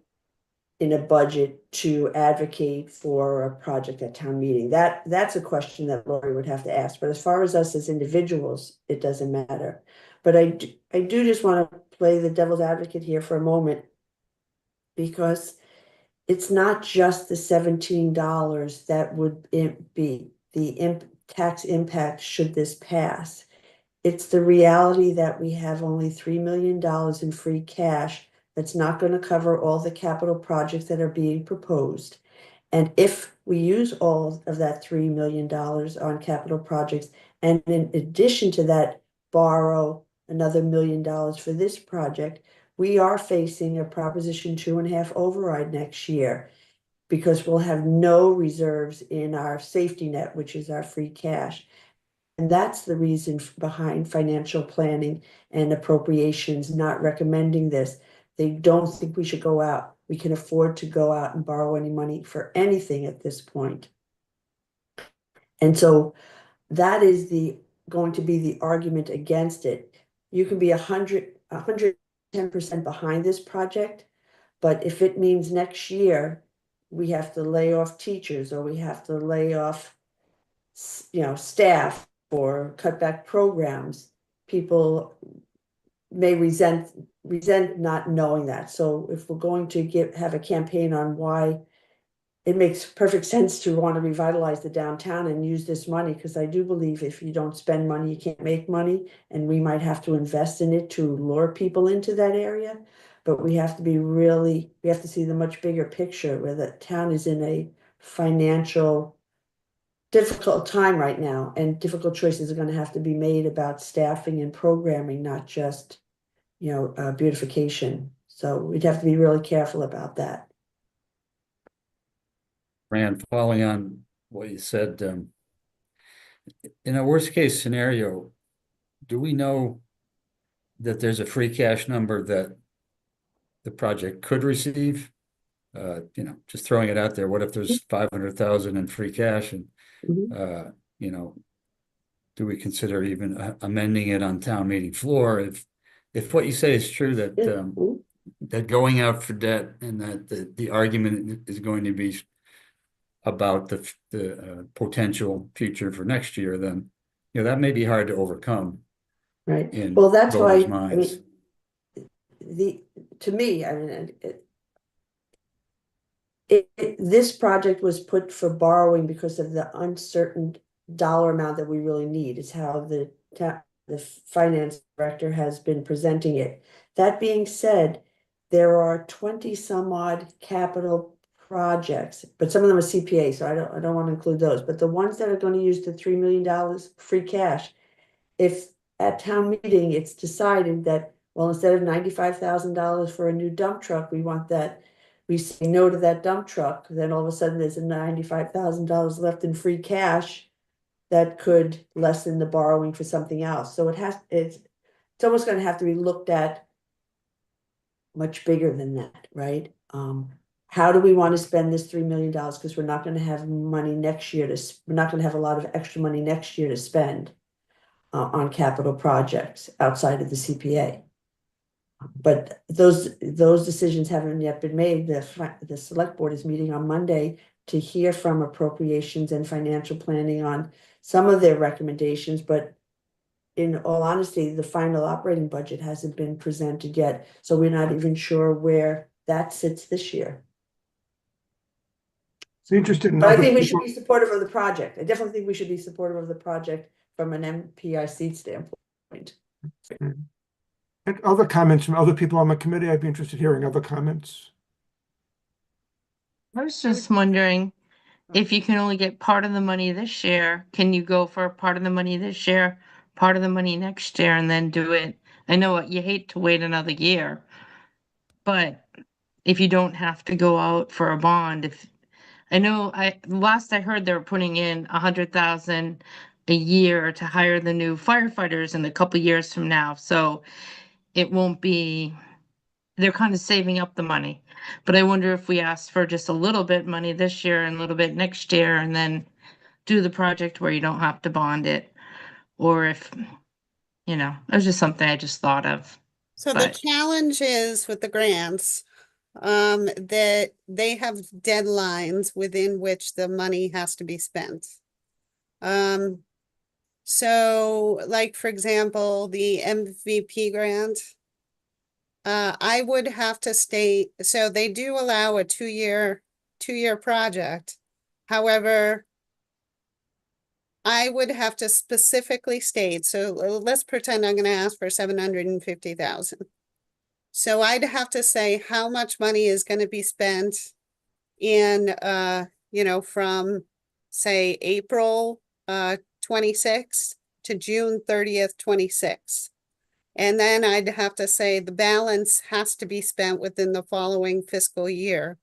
in a budget to advocate for a project at town meeting. That's a question that Lori would have to ask. But as far as us as individuals, it doesn't matter. But I do just want to play the devil's advocate here for a moment, because it's not just the $17 that would be the tax impact should this pass. It's the reality that we have only $3 million in free cash that's not going to cover all the capital projects that are being proposed. And if we use all of that $3 million on capital projects, and in addition to that, borrow another $1 million for this project, we are facing a Proposition 2.5 override next year, because we'll have no reserves in our safety net, which is our free cash. And that's the reason behind financial planning and appropriations not recommending this. They don't think we should go out. We can afford to go out and borrow any money for anything at this point. And so that is going to be the argument against it. You can be 110% behind this project, but if it means next year we have to lay off teachers, or we have to lay off, staff, or cut back programs, people may resent not knowing that. So if we're going to have a campaign on why it makes perfect sense to want to revitalize the downtown and use this money, because I do believe if you don't spend money, you can't make money, and we might have to invest in it to lure people into that area. But we have to see the much bigger picture, where the town is in a financial difficult time right now, and difficult choices are gonna have to be made about staffing and programming, not just, beautification. So we'd have to be really careful about that. Rand, following on what you said, in a worst case scenario, do we know that there's a free cash number that the project could receive? Just throwing it out there, what if there's 500,000 in free cash and, Mhm. do we consider even amending it on town meeting floor? If what you say is true, that, Mhm. that going out for debt and that the argument is going to be about the potential future for next year, then, that may be hard to overcome Right, in well, that's voters' why, minds. to me, I mean, this project was put for borrowing because of the uncertain dollar amount that we really need, is how the finance director has been presenting it. That being said, there are 20 some odd capital projects, but some of them are CPA, so I don't want to include those, but the ones that are going to use the $3 million free cash, if at town meeting, it's decided that, well, instead of $95,000 for a new dump truck, we say no to that dump truck, then all of a sudden there's a $95,000 left in free cash that could lessen the borrowing for something else. So it's almost gonna have to be looked at much bigger than that, right? How do we want to spend this $3 million? Because we're not gonna have money next year we're not gonna have a lot of extra money next year to spend on capital projects outside of the CPA. But those decisions haven't yet been made. The select board is meeting on Monday to hear from appropriations and financial planning on some of their recommendations, but in all honesty, the final operating budget hasn't been presented yet, so we're not even sure where that sits this year. It's interested in But I other think we should people. be supportive of the project. I definitely think we should be supportive of the project from an MPIC standpoint. And other comments from other people on the committee? I'd be interested in hearing other comments. I was just wondering if you can only get part of the money this year, can you go for part of the money this year, part of the money next year, and then do it? I know you hate to wait another year, but if you don't have to go out for a bond, last I heard they were putting in 100,000 a year to hire the new firefighters in a couple years from now, so it won't be. They're kind of saving up the money, but I wonder if we ask for just a little bit money this year and a little bit next year, and then do the project where you don't have to bond it, or if, it was just something I just thought of. So the But challenge is with the grants, that they have deadlines within which the money has to be spent. So like, for example, the MVP grant, I would have to state, so they do allow a two-year project. However, I would have to specifically state, so let's pretend I'm gonna ask for 750,000. So I'd have to say how much money is gonna be spent in, from, say, April 26th to June 30th, 26th. And then I'd have to say the balance has to be spent within the following fiscal year.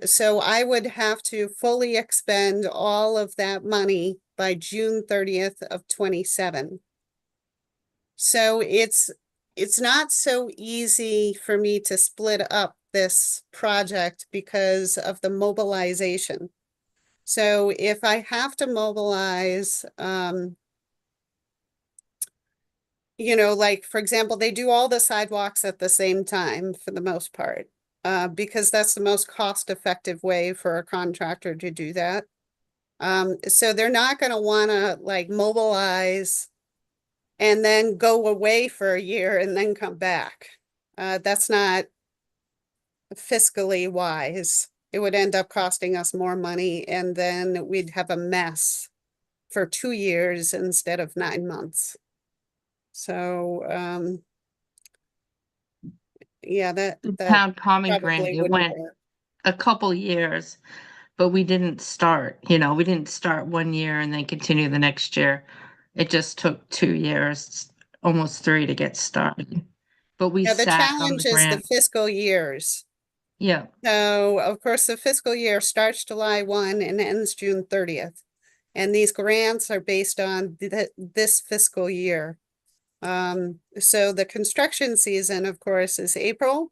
So I would have to fully expend all of that money by June 30th of 27. So it's not so easy for me to split up this project because of the mobilization. So if I have to mobilize, like, for example, they do all the sidewalks at the same time for the most part, because that's the most cost-effective way for a contractor to do that. So they're not gonna wanna like mobilize and then go away for a year and then come back. That's not fiscally wise. It would end up costing us more money, and then we'd have a mess for 2 years instead of 9 months. So, yeah, that town common grant, probably it wouldn't went work. a couple years, but we didn't start, we didn't start 1 year and then continue the next year. It just took 2 years, almost 3 to get started. But we Yeah, the sat on challenge the is the grant. fiscal years. Yeah, So of course, the fiscal year starts July 1 and ends June 30th. And these grants are based on this fiscal year. So the construction season, of course, is April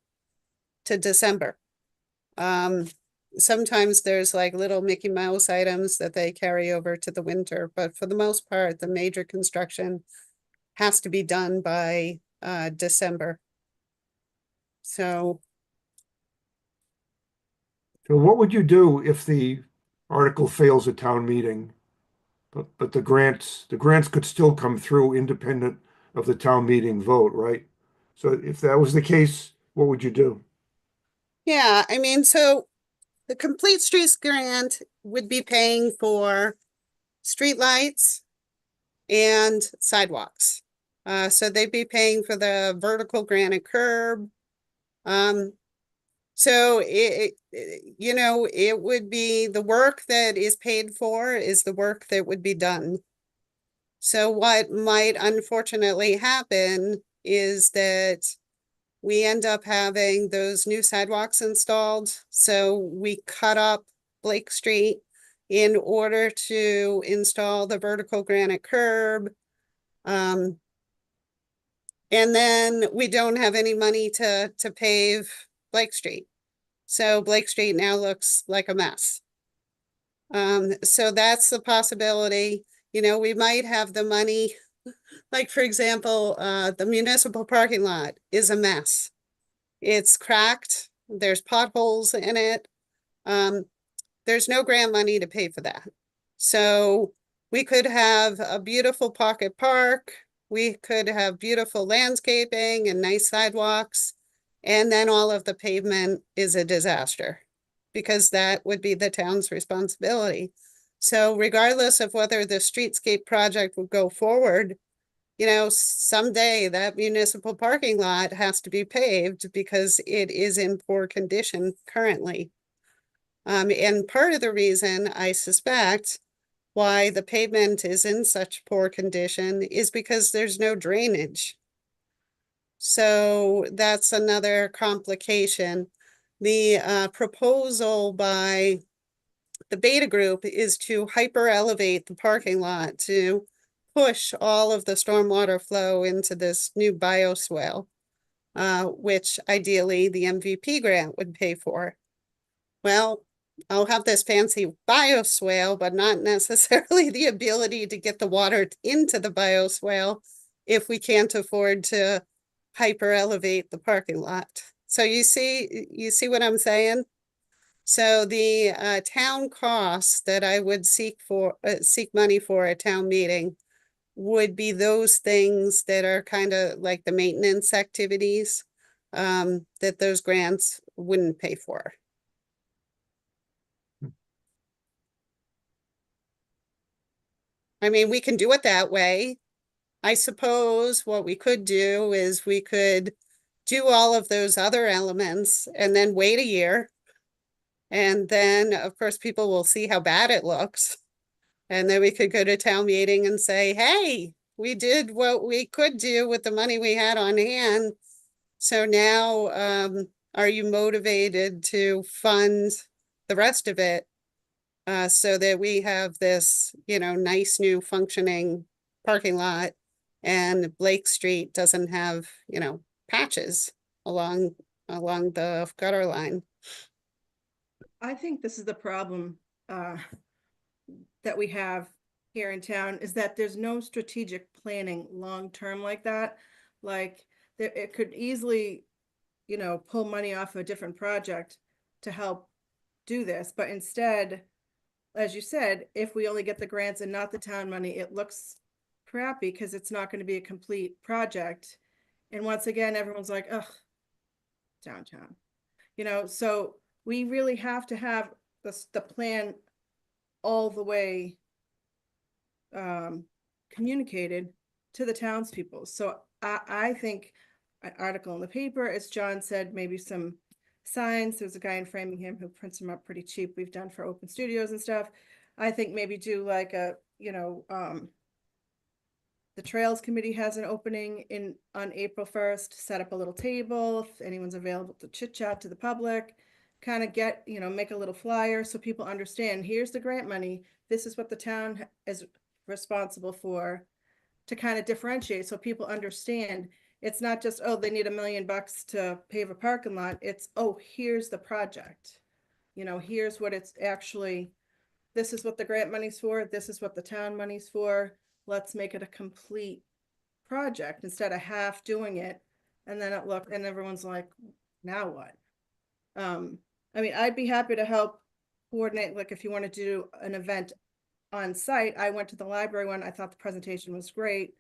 to December. Sometimes there's like little Mickey Mouse items that they carry over to the winter, but for the most part, the major construction has to be done by December. So So what would you do if the article fails at town meeting? But the grants could still come through independent of the town meeting vote, right? So if that was the case, what would you do? yeah, I mean, so the Complete Streets grant would be paying for streetlights and sidewalks. So they'd be paying for the vertical granite curb. So it would be the work that is paid for is the work that would be done. So what might unfortunately happen is that we end up having those new sidewalks installed. So we cut up Blake Street in order to install the vertical granite curb. And then we don't have any money to pave Blake Street. So Blake Street now looks like a mess. So that's the possibility. We might have the money, like for example, the municipal parking lot is a mess. It's cracked, there's potholes in it. There's no grant money to pay for that. So we could have a beautiful pocket park. We could have beautiful landscaping and nice sidewalks. And then all of the pavement is a disaster because that would be the town's responsibility. So regardless of whether the streetscape project would go forward, someday that municipal parking lot has to be paved because it is in poor condition currently. And part of the reason I suspect why the pavement is in such poor condition is because there's no drainage. So that's another complication. The proposal by the Beta Group is to hyper elevate the parking lot to push all of the stormwater flow into this new bioswale, which ideally the MVP grant would pay for. Well, I'll have this fancy bioswale, but not necessarily the ability to get the water into the bioswale if we can't afford to hyper elevate the parking lot. So you see what I'm saying? So the town costs that I would seek money for at town meeting would be those things that are kind of like the maintenance activities that those grants wouldn't pay for. I mean, we can do it that way. I suppose what we could do is we could do all of those other elements and then wait a year. And then, of course, people will see how bad it looks. And then we could go to town meeting and say, hey, we did what we could do with the money we had on hand. So now, are you motivated to fund the rest of it? So that we have this, nice new functioning parking lot and Blake Street doesn't have, patches along the gutter line. I think this is the problem that we have here in town is that there's no strategic planning long-term like that. Like it could easily, pull money off a different project to help do this. But instead, as you said, if we only get the grants and not the town money, it looks crappy because it's not going to be a complete project. And once again, everyone's like, ugh, downtown, so we really have to have the plan all the way communicated to the townspeople. So I think an article in the paper, as John said, maybe some signs. There's a guy in Framingham who prints them up pretty cheap. We've done for open studios and stuff. I think maybe do like a, the Trails Committee has an opening on April 1st, set up a little table, if anyone's available to chit chat to the public, kind of get, make a little flyer so people understand, here's the grant money. This is what the town is responsible for, to kind of differentiate so people understand. It's not just, oh, they need $1 million to pave a parking lot. It's, oh, here's the project. Here's what it's actually, this is what the grant money's for. This is what the town money's for. Let's make it a complete project instead of half doing it. And then and everyone's like, now what? I mean, I'd be happy to help coordinate, like if you want to do an event on site. I went to the library one. I thought the presentation was great.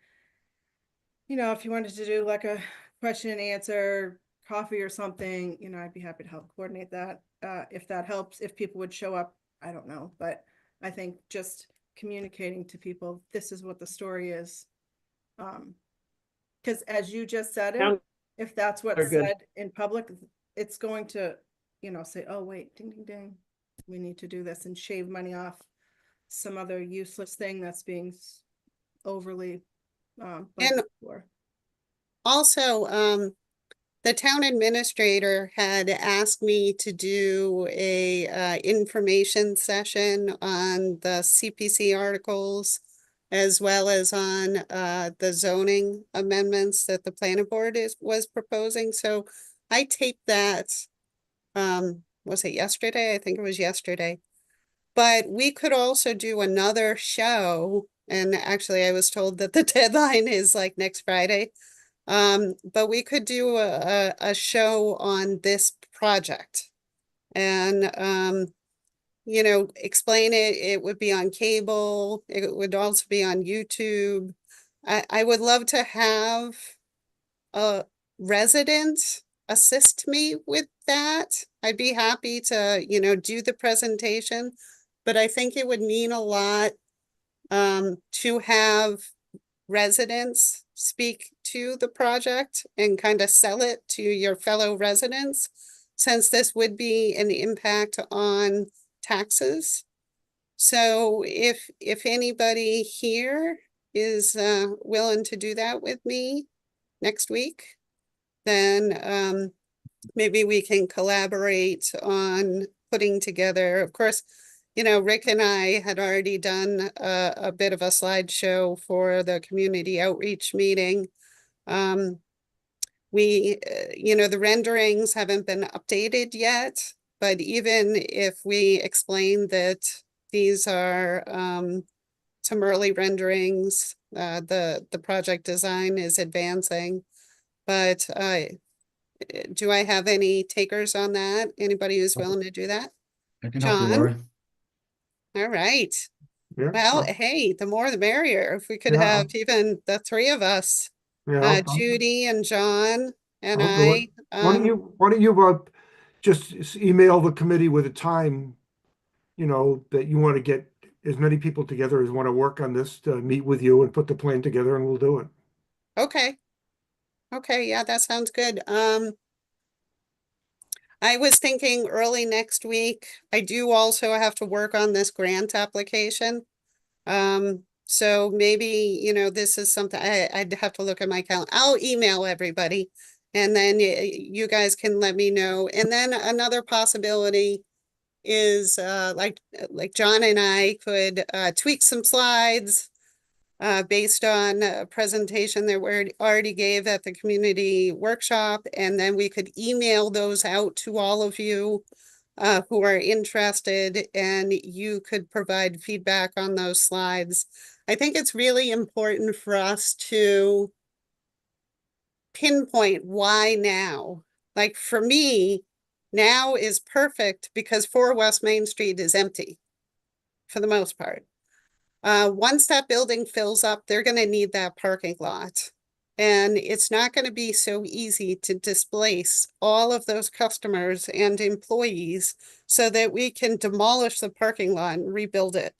If you wanted to do like a question and answer, coffee or something, I'd be happy to help coordinate that. If that helps, if people would show up, I don't know, but I think just communicating to people, this is what the story is. Because as you just said it, if that's what's They're good. said in public, it's going to, say, oh, wait, ding, ding, ding. We need to do this and shave money off some other useless thing that's being overly budgeted for. Also, the town administrator had asked me to do a information session on the CPC articles, as well as on the zoning amendments that the planning board was proposing. So I taped that, was it yesterday? I think it was yesterday. But we could also do another show. And actually, I was told that the deadline is like next Friday. But we could do a show on this project and, explain it. It would be on cable. It would also be on YouTube. I would love to have a resident assist me with that. I'd be happy to, do the presentation, but I think it would mean a lot to have residents speak to the project and kind of sell it to your fellow residents, since this would be an impact on taxes. So if anybody here is willing to do that with me next week, then maybe we can collaborate on putting together, of course, Rick and I had already done a bit of a slideshow for the community outreach meeting. The renderings haven't been updated yet, but even if we explain that these are some early renderings, the project design is advancing. But do I have any takers on that? Anybody who's willing to do that? I can help you, John? Lori. All right. Yeah, Well, hey, the more the merrier. If we could Yeah. have even the three of us, yeah. Judy and John and I'll do it. Why don't you just email the committee with a time, that you want to get as many people together as want to work on this, to meet with you and put the plan together, and we'll do it. Okay. Okay, yeah, that sounds good. I was thinking early next week. I do also have to work on this grant application. So maybe, this is something I'd have to look at my calendar. I'll email everybody and then you guys can let me know. And then another possibility is like John and I could tweak some slides based on a presentation that we already gave at the community workshop, and then we could email those out to all of you who are interested, and you could provide feedback on those slides. I think it's really important for us to pinpoint why now. Like for me, now is perfect because 4 West Main Street is empty for the most part. Once that building fills up, they're going to need that parking lot. And it's not going to be so easy to displace all of those customers and employees so that we can demolish the parking lot and rebuild it.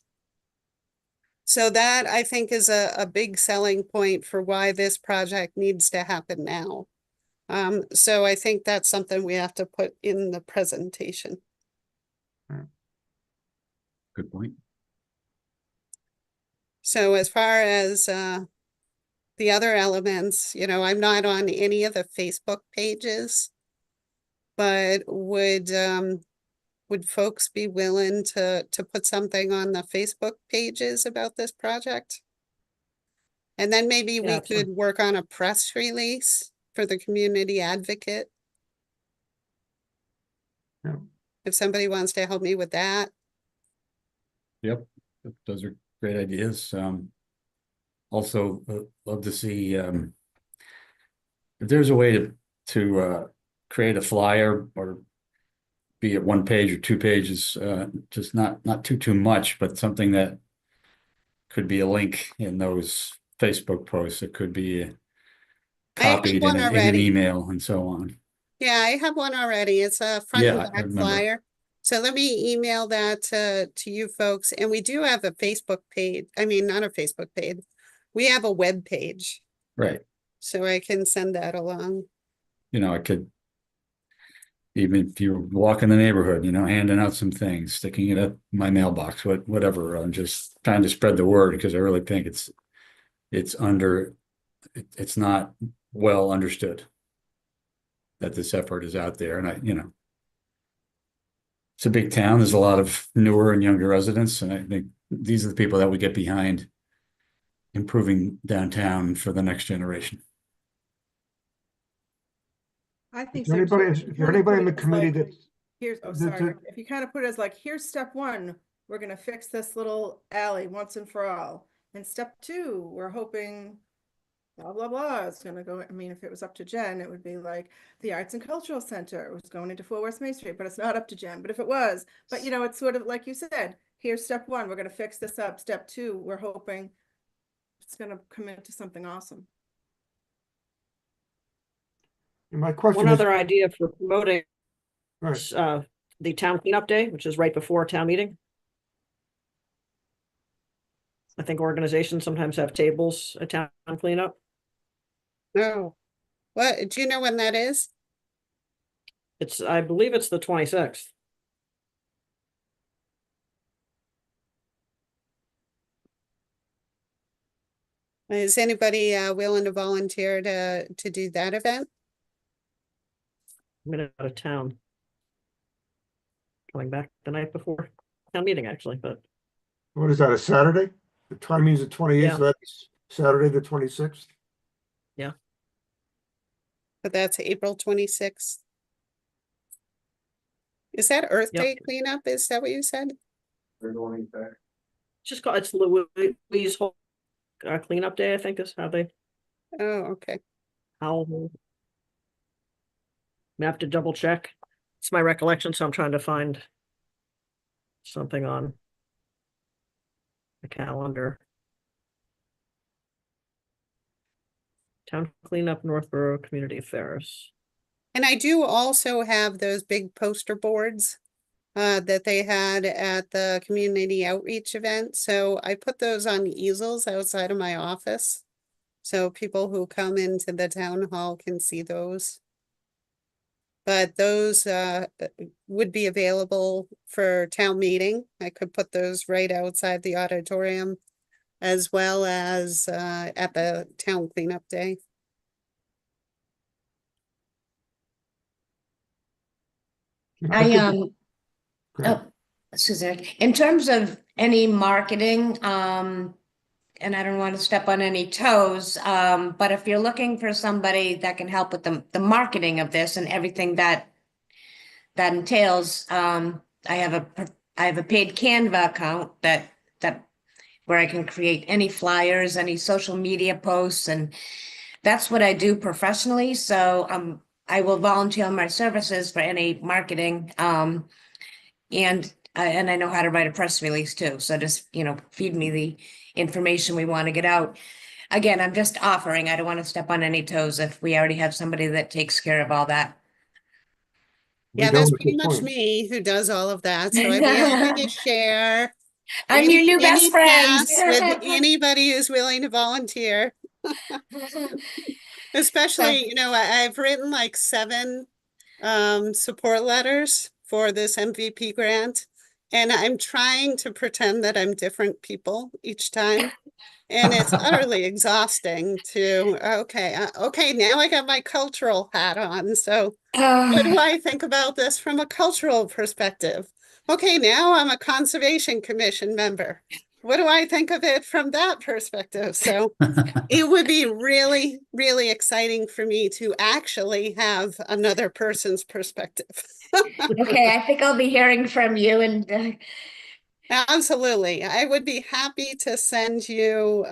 So that, I think, is a big selling point for why this project needs to happen now. So I think that's something we have to put in the presentation. Good point. So as far as the other elements, you know, I'm not on any of the Facebook pages. But would folks be willing to put something on the Facebook pages about this project? And then maybe we Yeah, could work on a press release for the community advocate. Yeah. If somebody wants to help me with that. Yep, those are great ideas. Also, love to see if there's a way to create a flyer, or be it 1 page or 2 pages, just not too much, but something that could be a link in those Facebook posts. It could be I have copied one in an already. email and so on. Yeah, I have one already. It's a front Yeah, and I back remember. flyer. So let me email that to you folks. And we do have a Facebook page. I mean, not a Facebook page. We have a web page. Right. So I can send that along. You know, I could, even if you're walking the neighborhood, you know, handing out some things, sticking it at my mailbox, whatever. I'm just trying to spread the word, because I really think it's not well understood that this effort is out there. And you know, it's a big town. There's a lot of newer and younger residents, and I think these are the people that would get behind improving downtown for the next generation. I think Is there so, too. anybody, If you is there kinda anybody put in the it as committee like, that, Here's, oh, the- sorry, the- Rick. If you kind of put it as like, here's step 1, we're gonna fix this little alley once and for all. And step 2, we're hoping blah, blah, blah, it's gonna go, I mean, if it was up to Jen, it would be like the Arts and Cultural Center was going into 4 West Main Street, but it's not up to Jen. But if it was, but you know, it's sort of like you said, here's step 1, we're gonna fix this up. Step 2, we're hoping it's gonna come into something awesome. my question One is, other idea for promoting right, the town cleanup day, which is right before town meeting. I think organizations sometimes have tables at town cleanup. Oh, what, do you know when that is? I believe it's the 26th. Is anybody willing to volunteer to do that event? I'm gonna out of town. Coming back the night before town meeting, actually, but what is that, a Saturday? The time means the 28th, Yeah. so that's Saturday, the 26th? But that's April 26th. Is that Earth Yep. Day cleanup? Is that what you said? just call it's Louise Hole cleanup day, I think is how Oh, okay. I have to double check. It's my recollection, so I'm trying to find something on the calendar. Town cleanup, Northborough Community Affairs. And I do also have those big poster boards that they had at the community outreach event. So I put those on easels outside of my office. So people who come into the town hall can see those. But those would be available for town meeting. I could put those right outside the auditorium, as well as at the town cleanup day. Go ahead. Suzanne, in terms of any marketing, and I don't want to step on any toes, but if you're looking for somebody that can help with the marketing of this and everything that entails, I have a paid Canva account that where I can create any flyers, any social media posts, and that's what I do professionally. So I will volunteer my services for any marketing. And I know how to write a press release too. So just, feed me the information we want to get out. Again, I'm just offering. I don't want to step on any toes if we already have somebody that takes care of all that. We Yeah, that's don't at pretty this much point. me who does all of that. So I'd be happy to share. I'm your new best friend. tasks with anybody who's willing to volunteer. Especially, you know, I've written like 7 support letters for this MVP grant, and I'm trying to pretend that I'm different people each time. And it's utterly exhausting to, okay, now I got my cultural hat on. So what do I think about this from a cultural perspective? Okay, now I'm a Conservation Commission member. What do I think of it from that perspective? So it would be really, really exciting for me to actually have another person's perspective. Okay, I think I'll be hearing from you and Absolutely. I would be happy to send you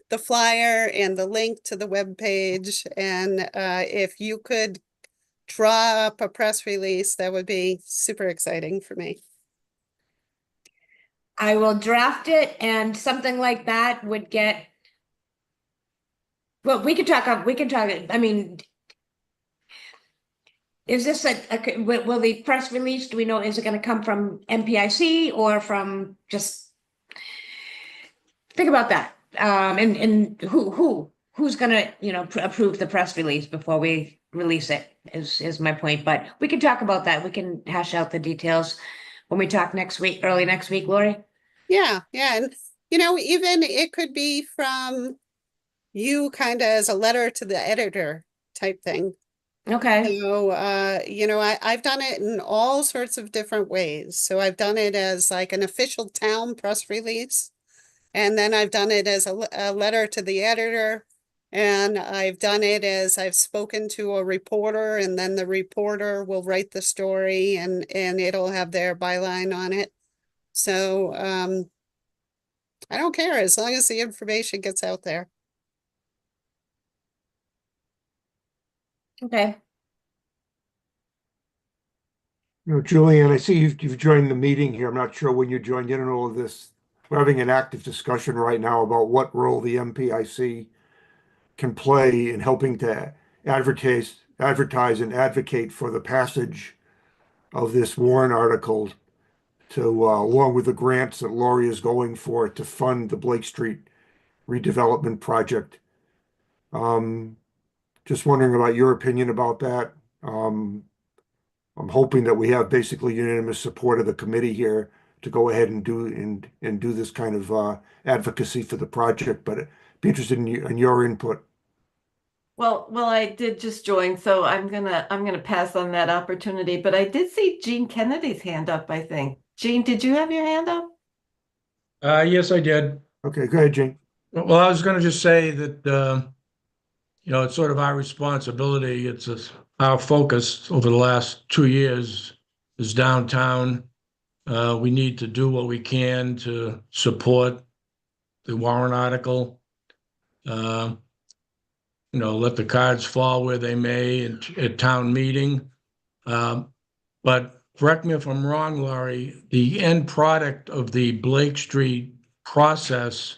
the flyer and the link to the webpage. And if you could draw up a press release, that would be super exciting for me. I will draft it and something like that would get. Well, we can talk, I mean. Is this will the press release, do we know, is it gonna come from MPIC or from just? Think about that, and who's gonna, you know, approve the press release before we release it is my point, but we can talk about that, we can hash out the details when we talk next week, early next week, Lori. Yeah, and you know, even it could be from you kind of as a letter to the editor type thing. Okay, So, you know, I've done it in all sorts of different ways. So I've done it as like an official town press release. And then I've done it as a letter to the editor. And I've done it as I've spoken to a reporter, and then the reporter will write the story and it'll have their byline on it. So I don't care as long as the information gets out there. okay. You know, Julianne, I see you've joined the meeting here. I'm not sure when you joined in on all of this. We're having an active discussion right now about what role the MPIC can play in helping to advertise and advocate for the passage of this warrant article to, along with the grants that Lori is going for to fund the Blake Street redevelopment project. Just wondering about your opinion about that. I'm hoping that we have basically unanimous support of the committee here to go ahead and do this kind of advocacy for the project, but I'd be interested in your input. Well, I did just join, so I'm gonna pass on that opportunity, but I did see Gene Kennedy's hand up, I think. Gene, did you have your hand up? Yes, I did. Okay, go ahead, Jane. Well, I was going to just say that, you know, it's sort of our responsibility. It's our focus over the last 2 years is downtown. We need to do what we can to support the warrant article. You know, let the cards fall where they may at town meeting. But correct me if I'm wrong, Laurie, the end product of the Blake Street process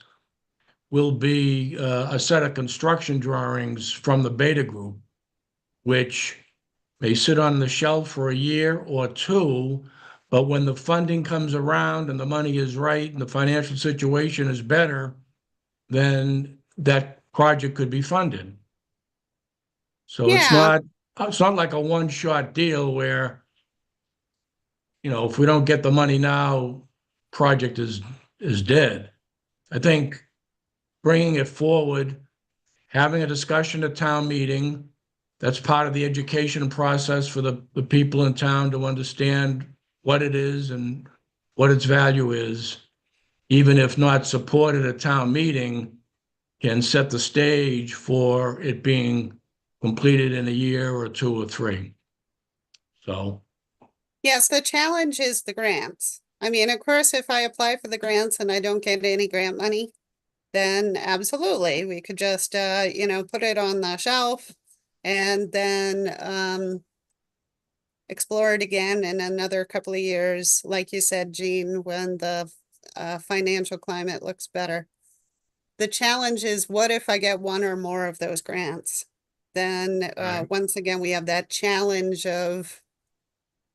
will be a set of construction drawings from the Beta Group, which may sit on the shelf for a year or two, but when the funding comes around and the money is right and the financial situation is better, then that project could be funded. So it's Yeah. not like a one-shot deal where, you know, if we don't get the money now, project is dead. I think bringing it forward, having a discussion at town meeting, that's part of the education process for the people in town to understand what it is and what its value is, even if not supported at town meeting, can set the stage for it being completed in a year or 2 or 3. So, Yes, the challenge is the grants. I mean, of course, if I apply for the grants and I don't get any grant money, then absolutely, we could just, you know, put it on the shelf and then explore it again in another couple of years, like you said, Jean, when the financial climate looks better. The challenge is, what if I get 1 or more of those grants? Then Right. once again, we have that challenge of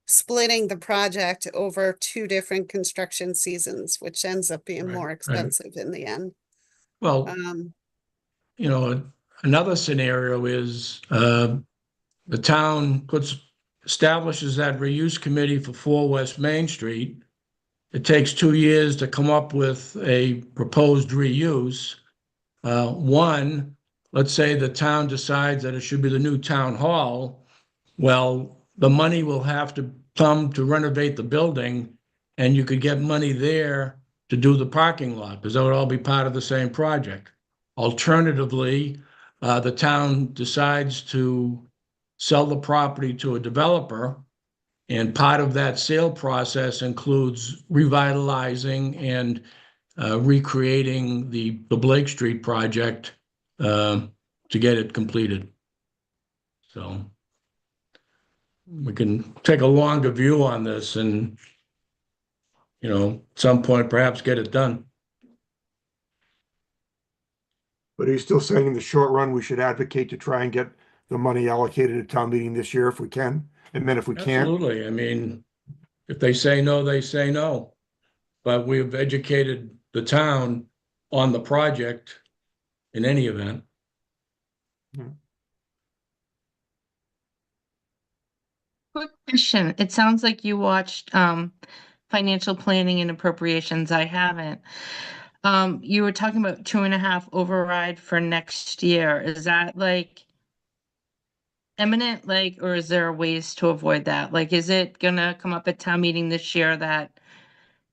splitting the project over 2 different construction seasons, which ends up being Right, more right. expensive in the end. well, you know, another scenario is the town establishes that reuse committee for 4 West Main Street. It takes 2 years to come up with a proposed reuse. One, let's say the town decides that it should be the new town hall. Well, the money will have to come to renovate the building, and you could get money there to do the parking lot, because that would all be part of the same project. Alternatively, the town decides to sell the property to a developer, and part of that sale process includes revitalizing and recreating the Blake Street project to get it completed. So we can take a longer view on this and, at some point perhaps get it done. But are you still saying in the short run, we should advocate to try and get the money allocated at town meeting this year if we can? And then if we can't, Absolutely. I mean, if they say no, they say no. But we've educated the town on the project in any event. Quick question. It sounds like you watched financial planning and appropriations. I haven't. You were talking about 2.5 override for next year. Is that like imminent, or is there ways to avoid that? Like, is it gonna come up at town meeting this year that,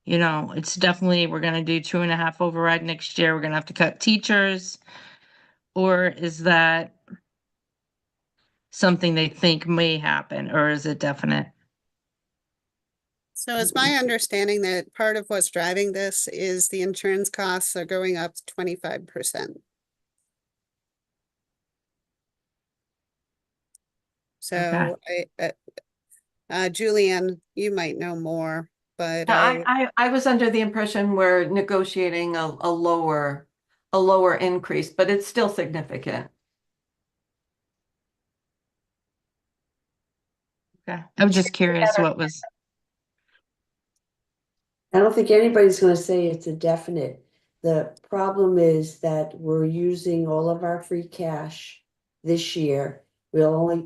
it's definitely, we're gonna do 2.5 override next year, we're gonna have to cut teachers? Or is that something they think may happen, or is it definite? So it's my understanding that part of what's driving this is the insurance costs are going up 25%. So Julianne, you might know more, but I was under the impression we're negotiating a lower increase, but it's still significant. Okay, I'm just curious what was. I don't think anybody's going to say it's a definite. The problem is that we're using all of our free cash this year. The only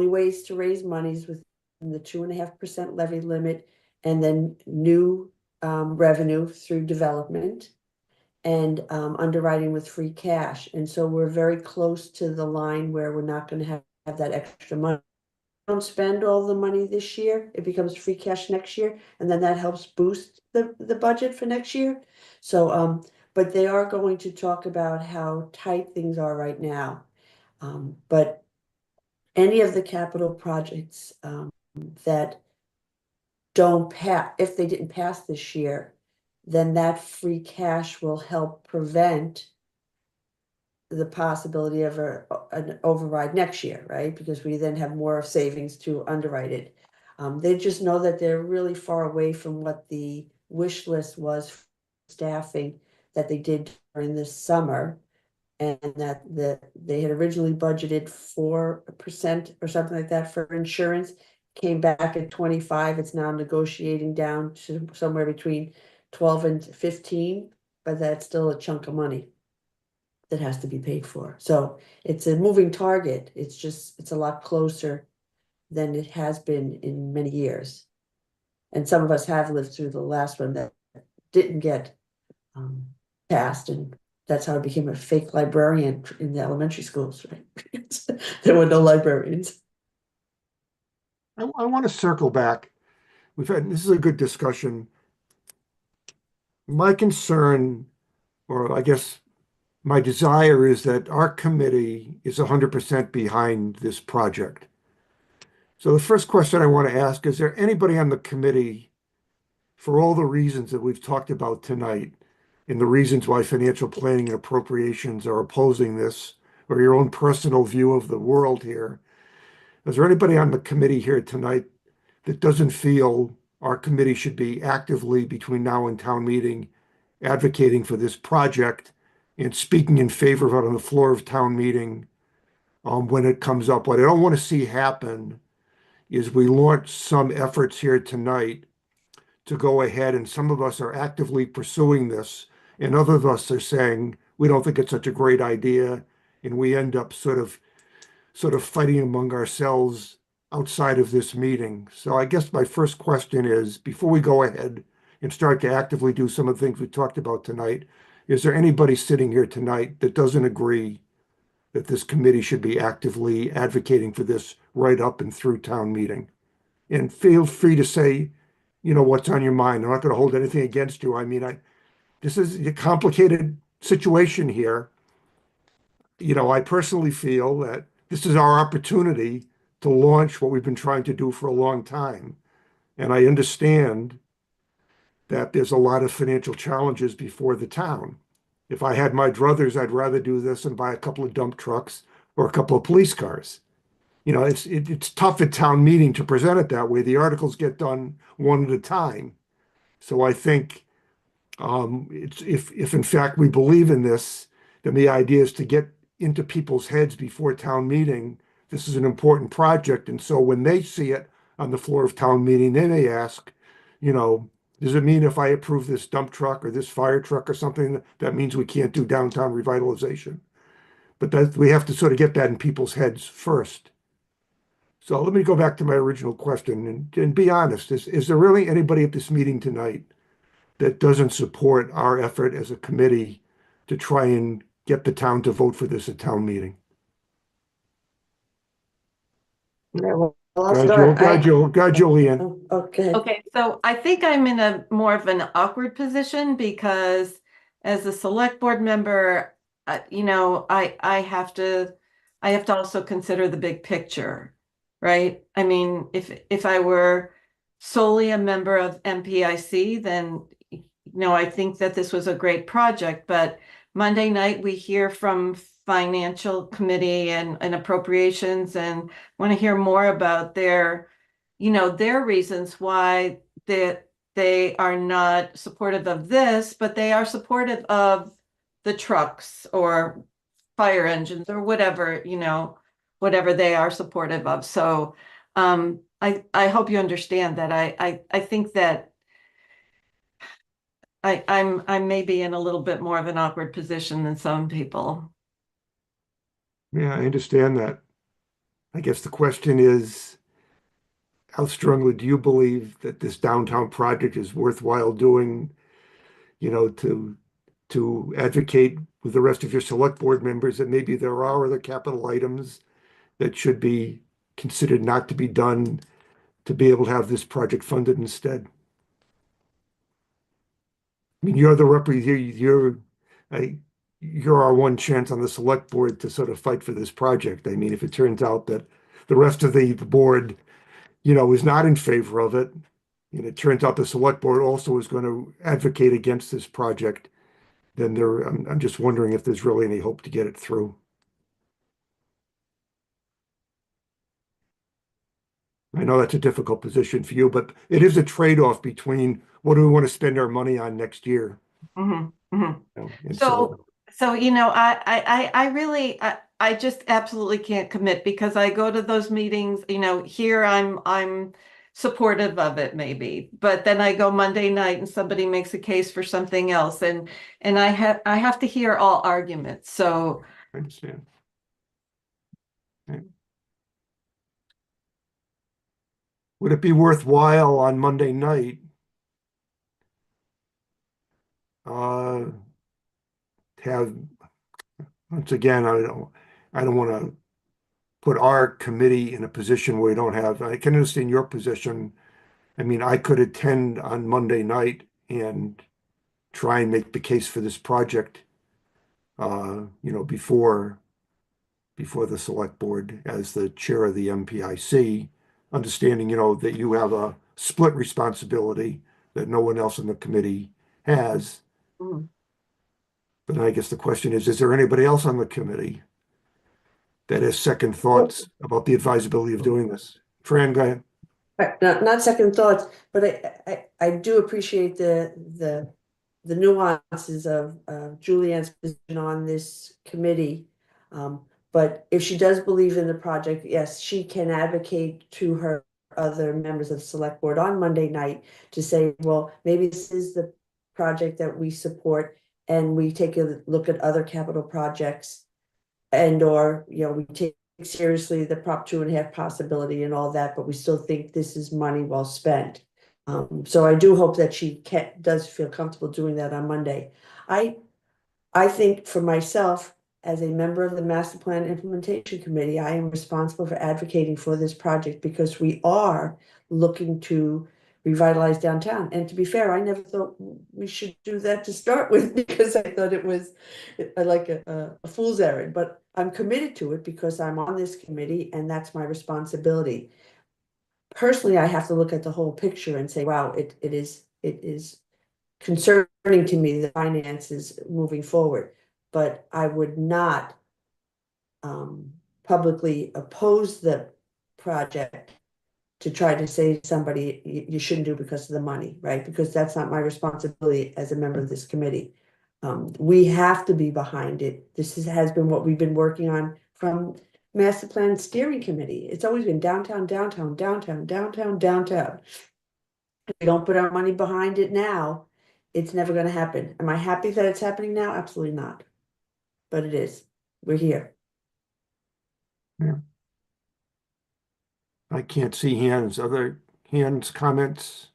ways to raise money is within the 2.5% levy limit, and then new revenue through development and underwriting with free cash. And so we're very close to the line where we're not going to have that extra money. Don't spend all the money this year, it becomes free cash next year, and then that helps boost the budget for next year. So but they are going to talk about how tight things are right now. But any of the capital projects that don't pass, if they didn't pass this year, then that free cash will help prevent the possibility of an override next year, right? Because we then have more savings to underwrite it. They just know that they're really far away from what the wish list was for staffing that they did during this summer, and that they had originally budgeted 4% or something like that for insurance, came back at 25. It's now negotiating down to somewhere between 12 and 15, but that's still a chunk of money that has to be paid for. So it's a moving target. It's a lot closer than it has been in many years. And some of us have lived through the last one that didn't get passed, and that's how I became a fake librarian in the elementary schools, right? There were no librarians. I want to circle back. This is a good discussion. My concern, or I guess my desire, is that our committee is 100% behind this project. So the first question I want to ask, is there anybody on the committee, for all the reasons that we've talked about tonight, and the reasons why financial planning and appropriations are opposing this, or your own personal view of the world here, is there anybody on the committee here tonight that doesn't feel our committee should be actively, between now and town meeting, advocating for this project and speaking in favor of it on the floor of town meeting when it comes up? What I don't want to see happen is we launch some efforts here tonight to go ahead, and some of us are actively pursuing this, and other of us are saying we don't think it's such a great idea, and we end up sort of fighting among ourselves outside of this meeting. So I guess my first question is, before we go ahead and start to actively do some of the things we talked about tonight, is there anybody sitting here tonight that doesn't agree that this committee should be actively advocating for this right up and through town meeting? And feel free to say, what's on your mind. I'm not going to hold anything against you. I mean, this is a complicated situation here. I personally feel that this is our opportunity to launch what we've been trying to do for a long time. And I understand that there's a lot of financial challenges before the town. If I had my druthers, I'd rather do this and buy a couple of dump trucks or a couple of police cars. It's tough at town meeting to present it that way. The articles get done one at a time. So I think if in fact we believe in this, then the idea is to get into people's heads before town meeting. This is an important project, and so when they see it on the floor of town meeting, they may ask, does it mean if I approve this dump truck or this fire truck or something, that means we can't do downtown revitalization? But we have to sort of get that in people's heads first. So let me go back to my original question and be honest. Is there really anybody at this meeting tonight that doesn't support our effort as a committee to try and get the town to vote for this at town meeting? Yeah, well, I'll Go ahead, start. Julianne. Okay. Okay, so I think I'm in a more of an awkward position because as a select board member, I have to also consider the big picture, right? I mean, if I were solely a member of MPIC, then I think that this was a great project. But Monday night we hear from Financial Committee and appropriations, and want to hear more about their reasons why they are not supportive of this, but they are supportive of the trucks or fire engines or whatever, whatever they are supportive of. So I hope you understand that I think that I'm maybe in a little bit more of an awkward position than some people. Yeah, I understand that. I guess the question is, how strongly do you believe that this downtown project is worthwhile doing, to advocate with the rest of your select board members that maybe there are other capital items that should be considered not to be done to be able to have this project funded instead? I mean, you're our one chance on the select board to sort of fight for this project. I mean, if it turns out that the rest of the board, is not in favor of it, and it turns out the select board also is going to advocate against this project, then I'm just wondering if there's really any hope to get it through. I know that's a difficult position for you, but it is a trade-off between what do we want to spend our money on next year. Mm-hmm, mm-hmm. And So I really I just absolutely can't commit because I go to those meetings, here I'm supportive of it maybe, but then I go Monday night and somebody makes a case for something else, and I have to hear all arguments. So I understand. Okay. Would it be worthwhile on Monday night have, once again, I don't want to put our committee in a position where we don't have, I can understand your position. I mean, I could attend on Monday night and try and make the case for this project, before the select board as the chair of the MPIC, understanding, that you have a split responsibility that no one else in the committee has. Mhm. But I guess the question is there anybody else on the committee that has second thoughts about the advisability of doing this? Fran, go ahead. Not second thoughts, but I do appreciate the nuances of Julianne's position on this committee. But if she does believe in the project, yes, she can advocate to her other members of the select board on Monday night to say, well, maybe this is the project that we support. and we take a look at other capital projects and or, we take seriously the Prop 2.5 possibility and all that, but we still think this is money well spent. So I do hope that she does feel comfortable doing that on Monday. I think for myself, as a member of the Master Plan Implementation Committee, I am responsible for advocating for this project because we are looking to revitalize downtown. And to be fair, I never thought we should do that to start with because I thought it was like a fool's errand, but I'm committed to it because I'm on this committee and that's my responsibility. Personally, I have to look at the whole picture and say, wow, it is concerning to me the finances moving forward, but I would not publicly oppose the project to try to say to somebody you shouldn't do because of the money, right? Because that's not my responsibility as a member of this committee. We have to be behind it. This has been what we've been working on from Master Plan Steering Committee. It's always been downtown, downtown, downtown, downtown, downtown. If we don't put our money behind it now, it's never going to happen. Am I happy that it's happening now? Absolutely not. But it is. We're here. I can't see hands. Other hands, comments?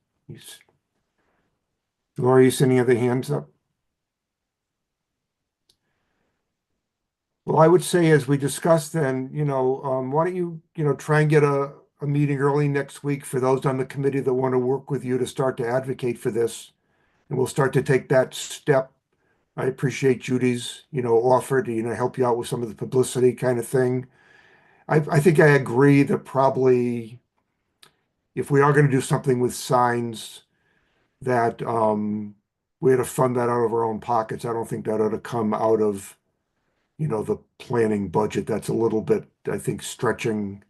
Laura, you sending other hands up? Well, I would say, as we discussed then, why don't you, try and get a meeting early next week for those on the committee that want to work with you to start to advocate for this. And we'll start to take that step. I appreciate Judy's, offer to, help you out with some of the publicity kind of thing. I think I agree that probably if we are going to do something with signs, that we had to fund that out of our own pockets. I don't think that ought to come out of, the planning budget. That's a little bit, I think, stretching,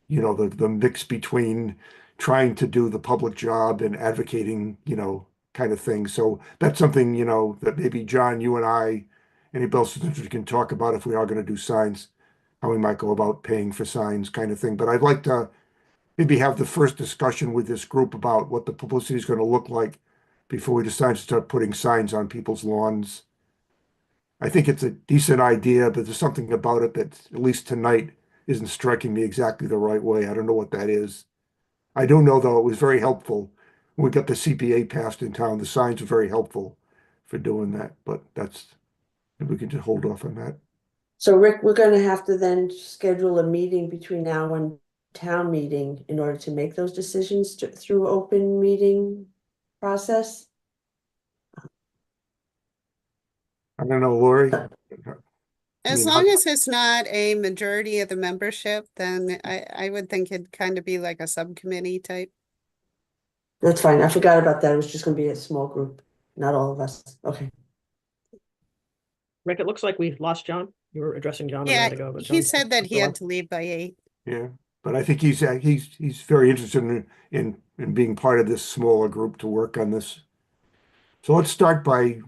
the mix between trying to do the public job and advocating, kind of thing. So that's something, that maybe John, you and I, anybody else interested can talk about if we are going to do signs, how we might go about paying for signs kind of thing. But I'd like to maybe have the first discussion with this group about what the publicity is going to look like before we decide to start putting signs on people's lawns. I think it's a decent idea, but there's something about it that, at least tonight, isn't striking me exactly the right way. I don't know what that is. I do know, though, it was very helpful when we got the CPA passed in town. The signs are very helpful for doing that, but we can just hold off on that. So Rick, we're going to have to then schedule a meeting between now and town meeting in order to make those decisions through open meeting process. I don't know, Lori. As long as it's not a majority of the membership, then I would think it'd kind of be like a subcommittee type. That's fine. I forgot about that. It was just going to be a small group, not all of us. Okay. Rick, it looks like we lost John. You were addressing John a Yeah, minute ago, but he John's said that he still had on. to leave by 8. Yeah, but I think he's very interested in being part of this smaller group to work on this. So let's start by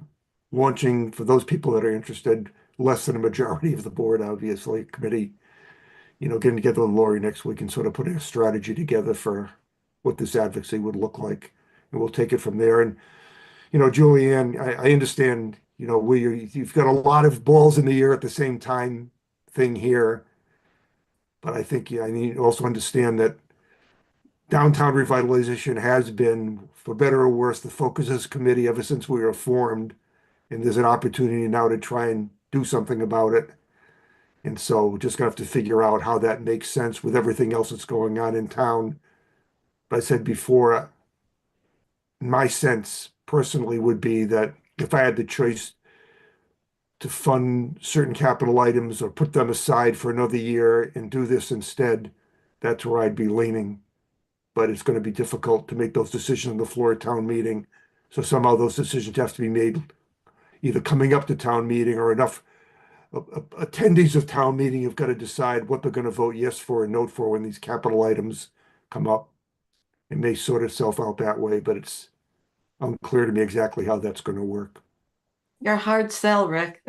launching, for those people that are interested, less than a majority of the board, obviously, committee, getting together with Lori next week and sort of putting a strategy together for what this advocacy would look like. And we'll take it from there. And, Julianne, I understand, you've got a lot of balls in the air at the same time thing here. But I think, I need to also understand that downtown revitalization has been, for better or worse, the focus of this committee ever since we were formed. And there's an opportunity now to try and do something about it. And so we're just going to have to figure out how that makes sense with everything else that's going on in town. But I said before, my sense personally would be that if I had the choice to fund certain capital items or put them aside for another year and do this instead, that's where I'd be leaning. But it's going to be difficult to make those decisions on the floor of town meeting. So somehow those decisions have to be made either coming up to town meeting, or enough attendees of town meeting have got to decide what they're going to vote yes for and no for when these capital items come up. It may sort itself out that way, but it's unclear to me exactly how that's going to work. You're a hard sell, Rick.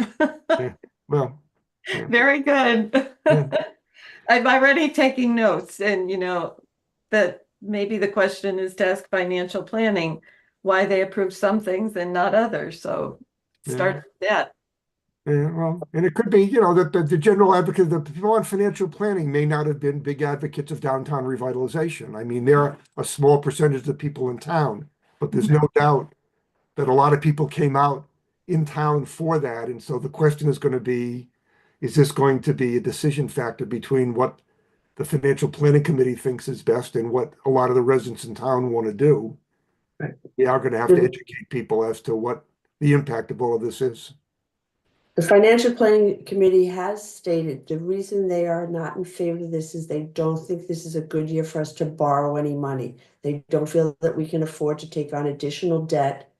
Well, yeah. Very good. Yeah. I'm already taking notes, and that maybe the question is to ask financial planning why they approve some things and not others. So start with that. Yeah, well, and it could be, you know, that the general advocate, the people on financial planning may not have been big advocates of downtown revitalization. I mean, they're a small percentage of the people in town, but there's no doubt that a lot of people came out in town for that. And so the question is going to be, is this going to be a decision factor between what the financial planning committee thinks is best and what a lot of the residents in town want to do? Right. We are going to have to educate people as to what the impact of all of this is. The Financial Planning Committee has stated the reason they are not in favor of this is they don't think this is a good year for us to borrow any money. They don't feel that we can afford to take on additional debt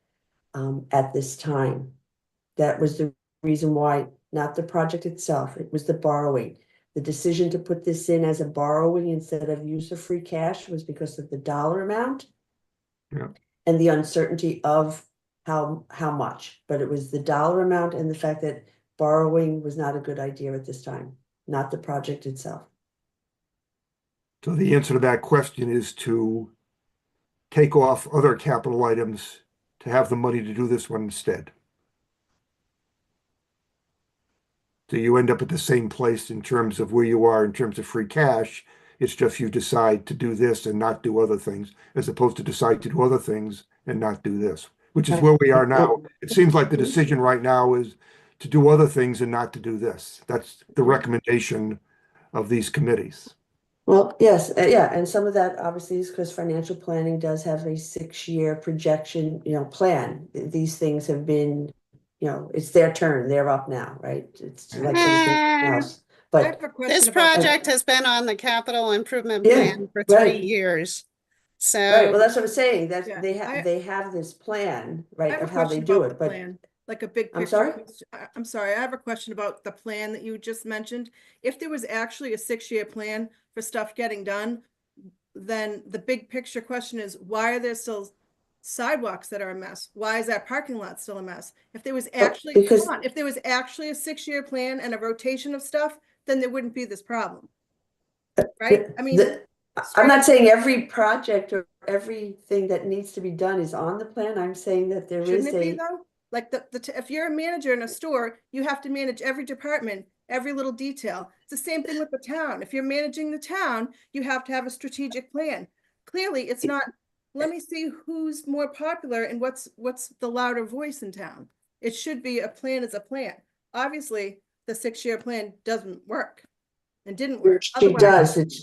at this time. That was the reason why, not the project itself, it was the borrowing. The decision to put this in as a borrowing instead of use of free cash was because of the dollar amount. Yeah. And the uncertainty of how much, but it was the dollar amount and the fact that borrowing was not a good idea at this time, not the project itself. So the answer to that question is to take off other capital items to have the money to do this one instead. So you end up at the same place in terms of where you are in terms of free cash. It's just you decide to do this and not do other things, as opposed to decide to do other things and not do this, which is where we are now. It seems like the decision right now is to do other things and not to do this. That's the recommendation of these committees. Well, yes, yeah, and some of that obviously is because financial planning does have a 6-year projection, plan. These things have been, it's their turn, they're up now, right? It's like everything else. I have But a question This about that. project has been on the capital improvement Yeah, plan for 3 right. years. right, well, So that's what I'm saying, that Yeah, they have this plan, I right, have a of how they question do about the it, but plan, like a big I'm picture. sorry? I'm sorry, I have a question about the plan that you just mentioned. If there was actually a 6-year plan for stuff getting done, then the big picture question is, why are there still sidewalks that are a mess? Why is that parking lot still a mess? If there was actually, because- hold on, if there was actually a 6-year plan and a rotation of stuff, then there wouldn't be this problem. Right? I mean, I'm not saying every project or everything that needs to be done is on the plan. I'm saying that there shouldn't is it be a, though? Like if you're a manager in a store, you have to manage every department, every little detail. It's the same thing with the town. If you're managing the town, you have to have a strategic plan. Clearly, it's not, let me see who's more popular and what's the louder voice in town. It should be a plan is a plan. Obviously, the 6-year plan doesn't work and didn't work. she does, it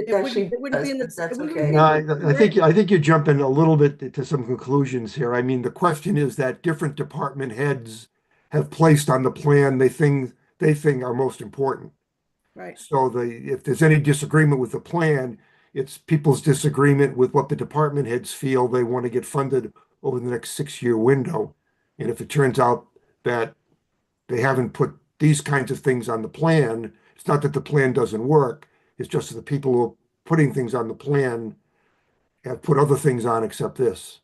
actually it wouldn't be does, in the- but that's it wouldn't okay. be- No, I think you're jumping a little bit to some conclusions here. I mean, the question is that different department heads have placed on the plan they think are most important. Right. So if there's any disagreement with the plan, it's people's disagreement with what the department heads feel they want to get funded over the next 6-year window. And if it turns out that they haven't put these kinds of things on the plan, it's not that the plan doesn't work. It's just that the people who are putting things on the plan have put other things on except this.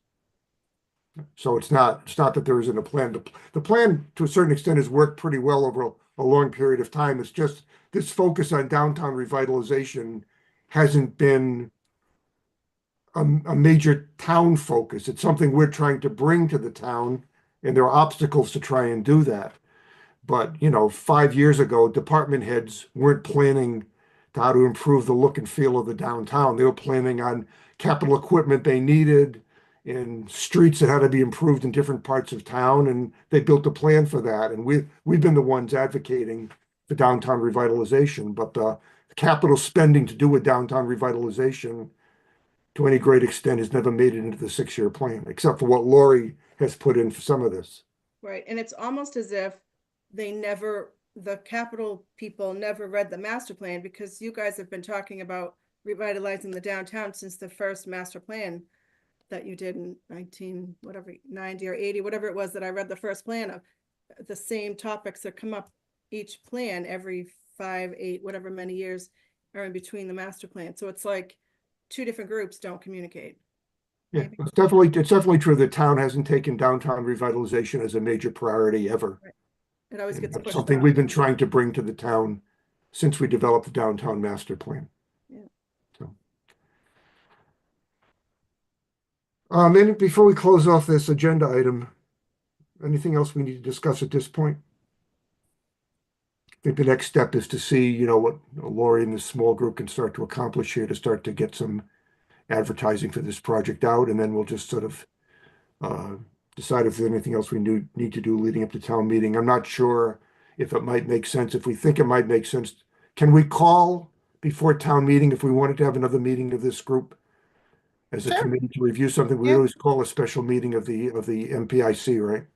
So it's not that there isn't a plan. The plan, to a certain extent, has worked pretty well over a long period of time. It's just this focus on downtown revitalization hasn't been a major town focus. It's something we're trying to bring to the town, and there are obstacles to try and do that. But, 5 years ago, department heads weren't planning how to improve the look and feel of the downtown. They were planning on capital equipment they needed in streets that had to be improved in different parts of town, and they built a plan for that. And we've been the ones advocating for downtown revitalization, but the capital spending to do with downtown revitalization, to any great extent, has never made it into the 6-year plan, except for what Lori has put in for some of this. Right, and it's almost as if the capital people never read the master plan, because you guys have been talking about revitalizing the downtown since the first master plan that you did in 90 or 80, whatever it was that I read the first plan of. The same topics that come up each plan every 5, 8, whatever many years are in between the master plan. So it's like 2 different groups don't communicate. Yeah, Maybe. it's definitely true the town hasn't taken downtown revitalization as a major priority ever. It always gets That's pushed something off. we've been trying to bring to the town since we developed the downtown master plan. Yeah. So. And before we close off this agenda item, anything else we need to discuss at this point? I think the next step is to see, what Lori and this small group can start to accomplish here to start to get some advertising for this project out, and then we'll just sort of decide if there's anything else we need to do leading up to town meeting. I'm not sure if it might make sense. If we think it might make sense, can we call before town meeting if we wanted to have another meeting of this group as a Sure. committee to review something? We Yeah. always call a special meeting of the MPIC, right?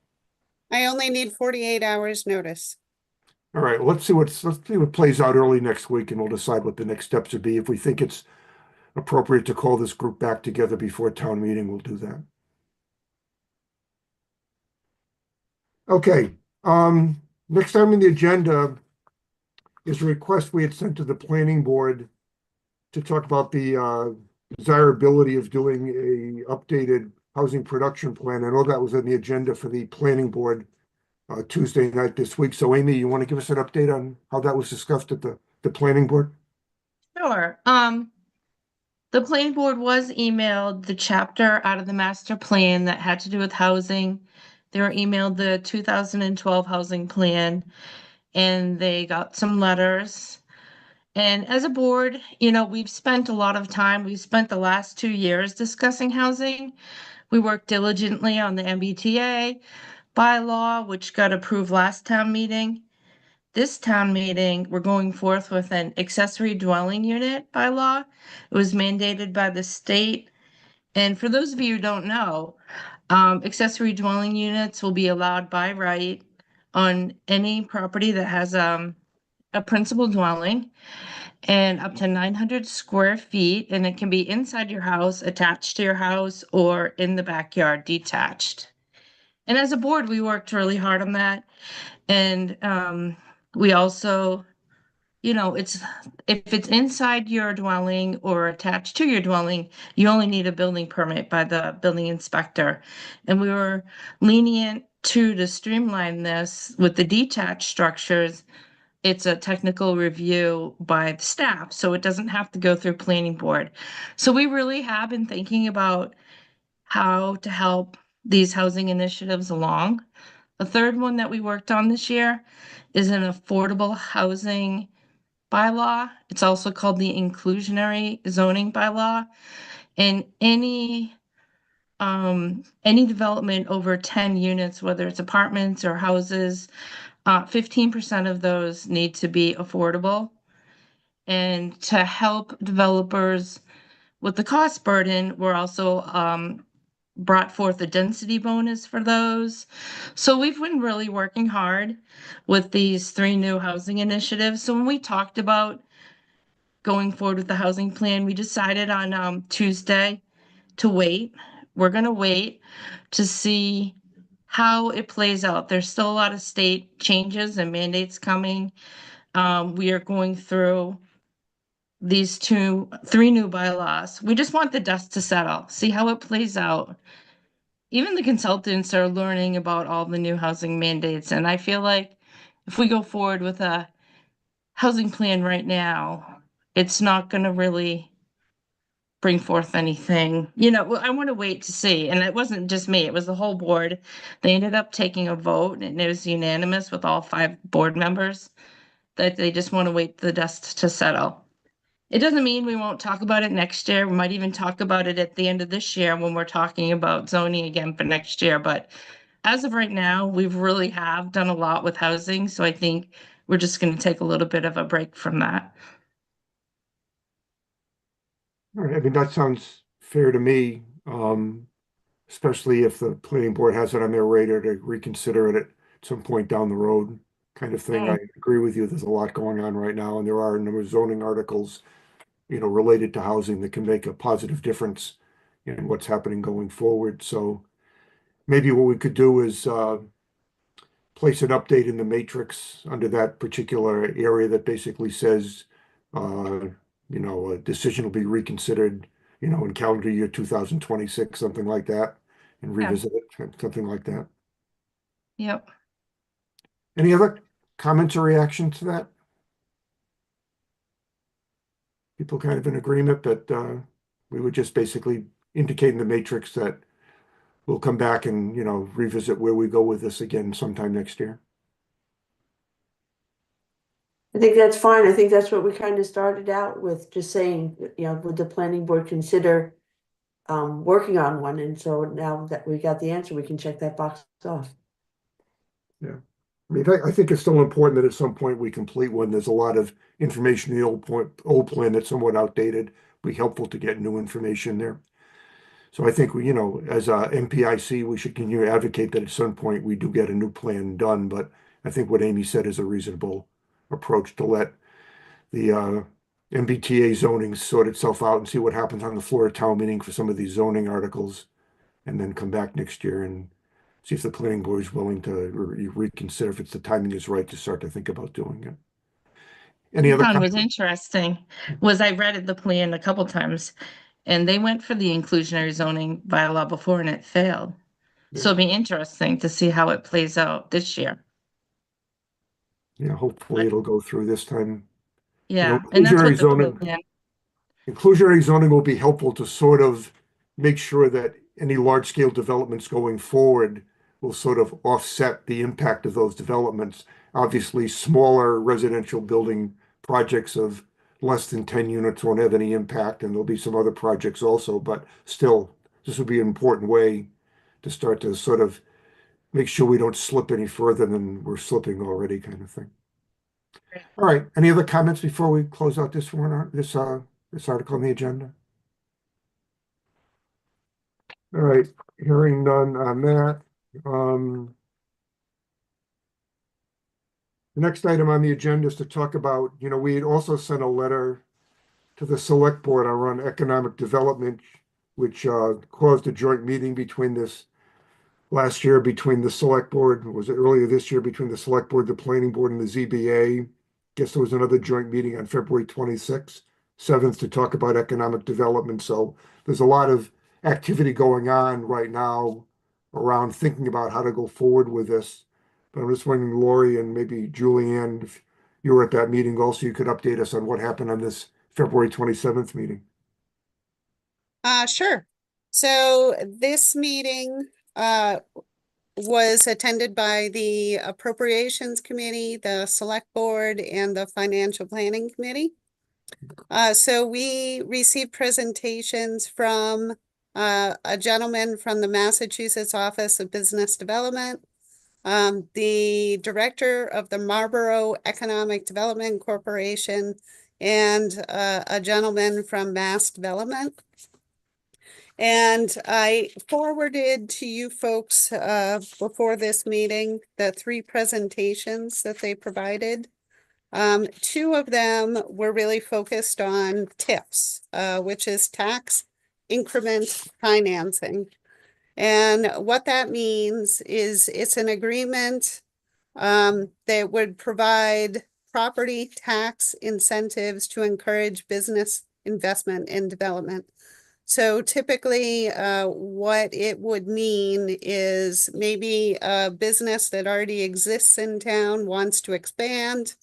I only need 48 hours notice. All right, let's see what plays out early next week, and we'll decide what the next steps would be. If we think it's appropriate to call this group back together before town meeting, we'll do that. Okay, next item on the agenda is a request we had sent to the planning board to talk about the desirability of doing a updated housing production plan. I know that was on the agenda for the planning board Tuesday night this week. So Amy, you want to give us an update on how that was discussed at the planning board? Sure. The planning board was emailed the chapter out of the master plan that had to do with housing. They were emailed the 2012 housing plan, and they got some letters. And as a board, we've spent a lot of time, we've spent the last 2 years discussing housing. We worked diligently on the MBTA bylaw, which got approved last town meeting. This town meeting, we're going forth with an accessory dwelling unit bylaw. It was mandated by the state. And for those of you who don't know, accessory dwelling units will be allowed by right on any property that has a principal dwelling and up to 900 square feet, and it can be inside your house, attached to your house, or in the backyard, detached. And as a board, we worked really hard on that. And we also, if it's inside your dwelling or attached to your dwelling, you only need a building permit by the building inspector. And we were lenient to streamline this with the detached structures. It's a technical review by the staff, so it doesn't have to go through planning board. So we really have been thinking about how to help these housing initiatives along. The third one that we worked on this year is an affordable housing bylaw. It's also called the inclusionary zoning bylaw. And any development over 10 units, whether it's apartments or houses, 15% of those need to be affordable. And to help developers with the cost burden, we're also brought forth a density bonus for those. So we've been really working hard with these 3 new housing initiatives. So when we talked about going forward with the housing plan, we decided on Tuesday to wait. We're going to wait to see how it plays out. There's still a lot of state changes and mandates coming. We are going through these 3 new bylaws. We just want the dust to settle, see how it plays out. Even the consultants are learning about all the new housing mandates, and I feel like if we go forward with a housing plan right now, it's not going to really bring forth anything. I want to wait to see. And it wasn't just me, it was the whole board. They ended up taking a vote, and it was unanimous with all 5 board members that they just want to wait the dust to settle. It doesn't mean we won't talk about it next year. We might even talk about it at the end of this year when we're talking about zoning again for next year. But as of right now, we've really have done a lot with housing. So I think we're just going to take a little bit of a break from that. All right, I mean, that sounds fair to me, especially if the planning board has it on their radar to reconsider it at some point down the road, kind of thing. I agree with you. There's a lot going on right now, and there are a number of zoning articles, related to housing that can make a positive difference in what's happening going forward. So maybe what we could do is place an update in the matrix under that particular area that basically says, a decision will be reconsidered, in calendar year 2026, something like that, and revisit it, something like that. Yep. Any other comments or reactions to that? People kind of in agreement that we would just basically indicate in the matrix that we'll come back and, revisit where we go with this again sometime next year. I think that's fine. I think that's what we kind of started out with, just saying, would the planning board consider working on one? And so now that we got the answer, we can check that box off. Yeah. I mean, I think it's still important that at some point we complete one. There's a lot of information in the old plan that's somewhat outdated. Be helpful to get new information there. So I think we, as a MPIC, we should continue to advocate that at some point we do get a new plan done. But I think what Amy said is a reasonable approach to let the MBTA zoning sort itself out and see what happens on the floor of town meeting for some of these zoning articles, and then come back next year and see if the planning board is willing to reconsider if the timing is right to start to think about doing it. Any other What was comments? interesting was I read the plan a couple times, and they went for the inclusionary zoning bylaw before and it failed. So it'd be interesting to see how it plays out this year. Yeah, hopefully it'll go through this time. Yeah, and that's what inclusionary zoning. the plan. Inclusionary zoning will be helpful to sort of make sure that any large-scale developments going forward will sort of offset the impact of those developments. Obviously, smaller residential building projects of less than 10 units won't have any impact, and there'll be some other projects also, but still, this would be an important way to start to sort of make sure we don't slip any further than we're slipping already, kind of thing. All right, any other comments before we close out this one, this article on the agenda? All right, hearing none on that. The next item on the agenda is to talk about, we had also sent a letter to the select board around economic development, which caused a joint meeting between this last year between the select board, was it earlier this year, between the select board, the planning board, and the ZBA. Guess there was another joint meeting on February 26th, 7th, to talk about economic development. So there's a lot of activity going on right now around thinking about how to go forward with this. But I'm just wondering, Lori and maybe Julianne, if you were at that meeting also, you could update us on what happened on this February 27th meeting. Sure. So this meeting was attended by the Appropriations Committee, the Select Board, and the Financial Planning Committee. So we received presentations from a gentleman from the Massachusetts Office of Business Development, the director of the Marlborough Economic Development Corporation, and a gentleman from Mass Development. And I forwarded to you folks before this meeting the 3 presentations that they provided. 2 of them were really focused on TIFs, which is tax increment financing. And what that means is it's an agreement that would provide property tax incentives to encourage business investment and development. So typically, what it would mean is maybe a business that already exists in town wants to expand,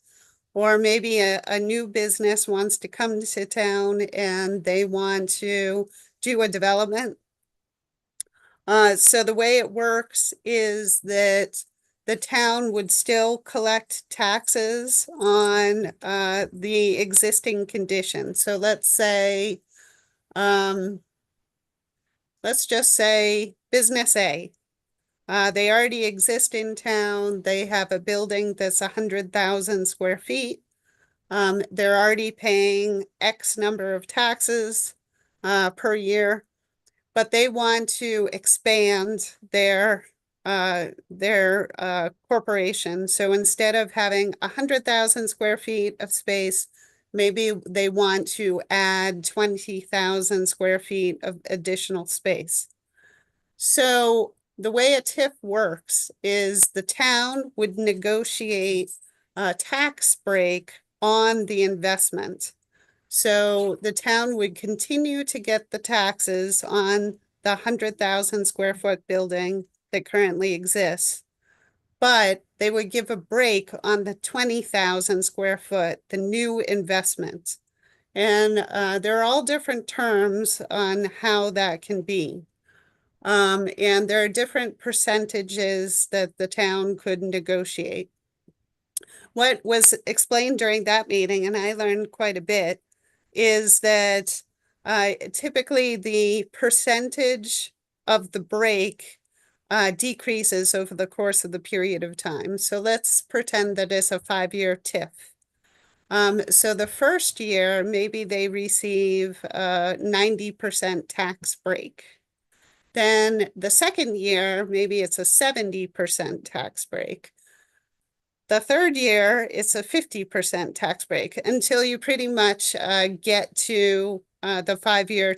or maybe a new business wants to come to town and they want to do a development. So the way it works is that the town would still collect taxes on the existing conditions. So let's just say business A. They already exist in town. They have a building that's 100,000 square feet. They're already paying X number of taxes per year, but they want to expand their corporation. So instead of having 100,000 square feet of space, maybe they want to add 20,000 square feet of additional space. So the way a TIF works is the town would negotiate a tax break on the investment. So the town would continue to get the taxes on the 100,000 square foot building that currently exists, but they would give a break on the 20,000 square foot, the new investment. And there are all different terms on how that can be. And there are different percentages that the town could negotiate. What was explained during that meeting, and I learned quite a bit, is that typically the percentage of the break decreases over the course of the period of time. So let's pretend that it's a 5-year TIF. So the first year, maybe they receive a 90% tax break. Then the second year, maybe it's a 70% tax break. The third year, it's a 50% tax break until you pretty much get to the 5-year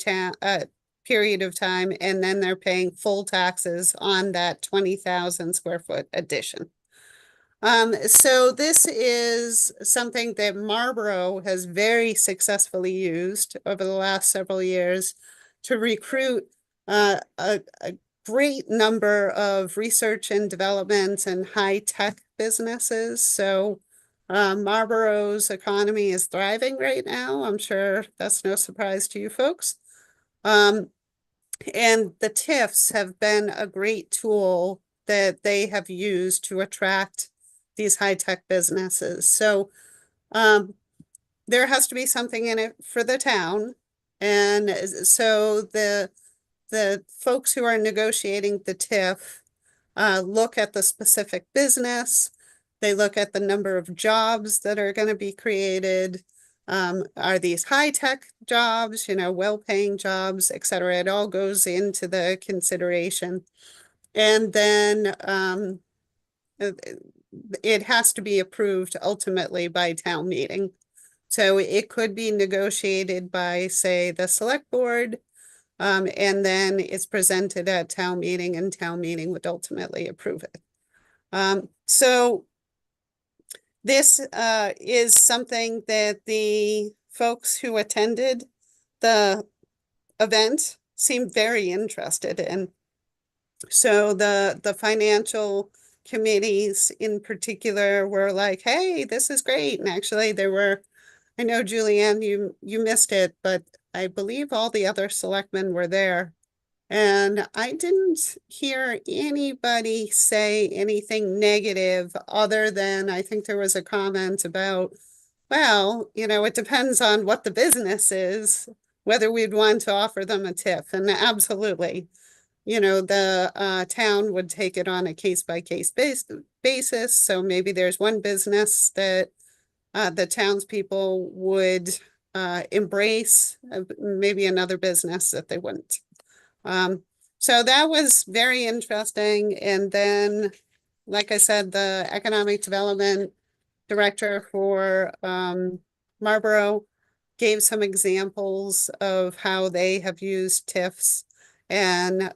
period of time, and then they're paying full taxes on that 20,000 square foot addition. So this is something that Marlborough has very successfully used over the last several years to recruit a great number of research and development and high-tech businesses. So Marlborough's economy is thriving right now. I'm sure that's no surprise to you folks. And the TIFs have been a great tool that they have used to attract these high-tech businesses. So there has to be something in it for the town. And so the folks who are negotiating the TIF look at the specific business. They look at the number of jobs that are going to be created. Are these high-tech jobs, well-paying jobs, et cetera? It all goes into the consideration. And then it has to be approved ultimately by town meeting. So it could be negotiated by, say, the select board, and then it's presented at town meeting, and town meeting would ultimately approve it. So this is something that the folks who attended the event seemed very interested in. So the financial committees in particular were like, hey, this is great. And actually there were, I know Julianne, you missed it, but I believe all the other selectmen were there. And I didn't hear anybody say anything negative other than I think there was a comment about, well, it depends on what the business is, whether we'd want to offer them a TIF. And absolutely, the town would take it on a case-by-case basis. So maybe there's one business that the townspeople would embrace, maybe another business that they wouldn't. So that was very interesting. And then, like I said, the economic development director for Marlborough gave some examples of how they have used TIFs. And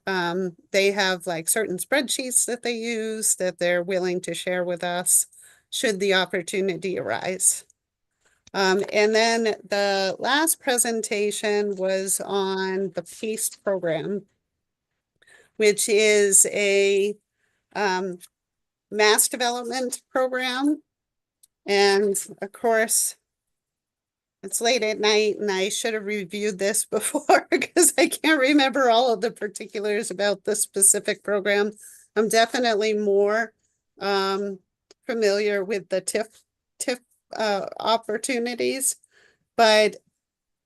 they have like certain spreadsheets that they use that they're willing to share with us should the opportunity arise. And then the last presentation was on the PACE program, which is a mass development program. And of course, it's late at night and I should have reviewed this before because I can't remember all of the particulars about this specific program. I'm definitely more familiar with the TIF opportunities, but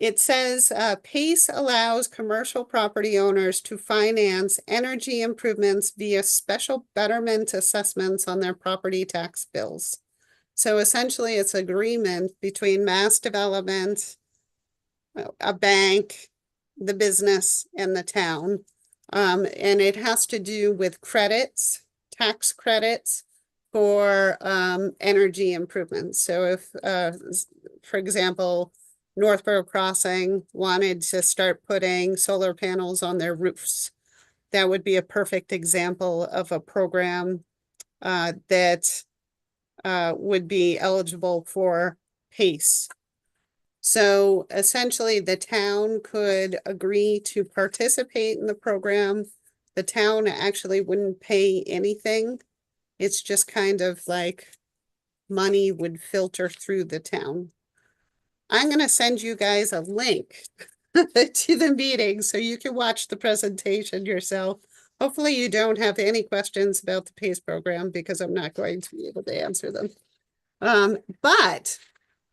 it says PACE allows commercial property owners to finance energy improvements via special betterment assessments on their property tax bills. So essentially it's agreement between mass development, a bank, the business, and the town. And it has to do with credits, tax credits for energy improvements. So if, for example, Northborough Crossing wanted to start putting solar panels on their roofs, that would be a perfect example of a program that would be eligible for PACE. So essentially the town could agree to participate in the program. The town actually wouldn't pay anything. It's just kind of like money would filter through the town. I'm going to send you guys a link to the meeting so you can watch the presentation yourself. Hopefully you don't have any questions about the PACE program because I'm not going to be able to answer them. But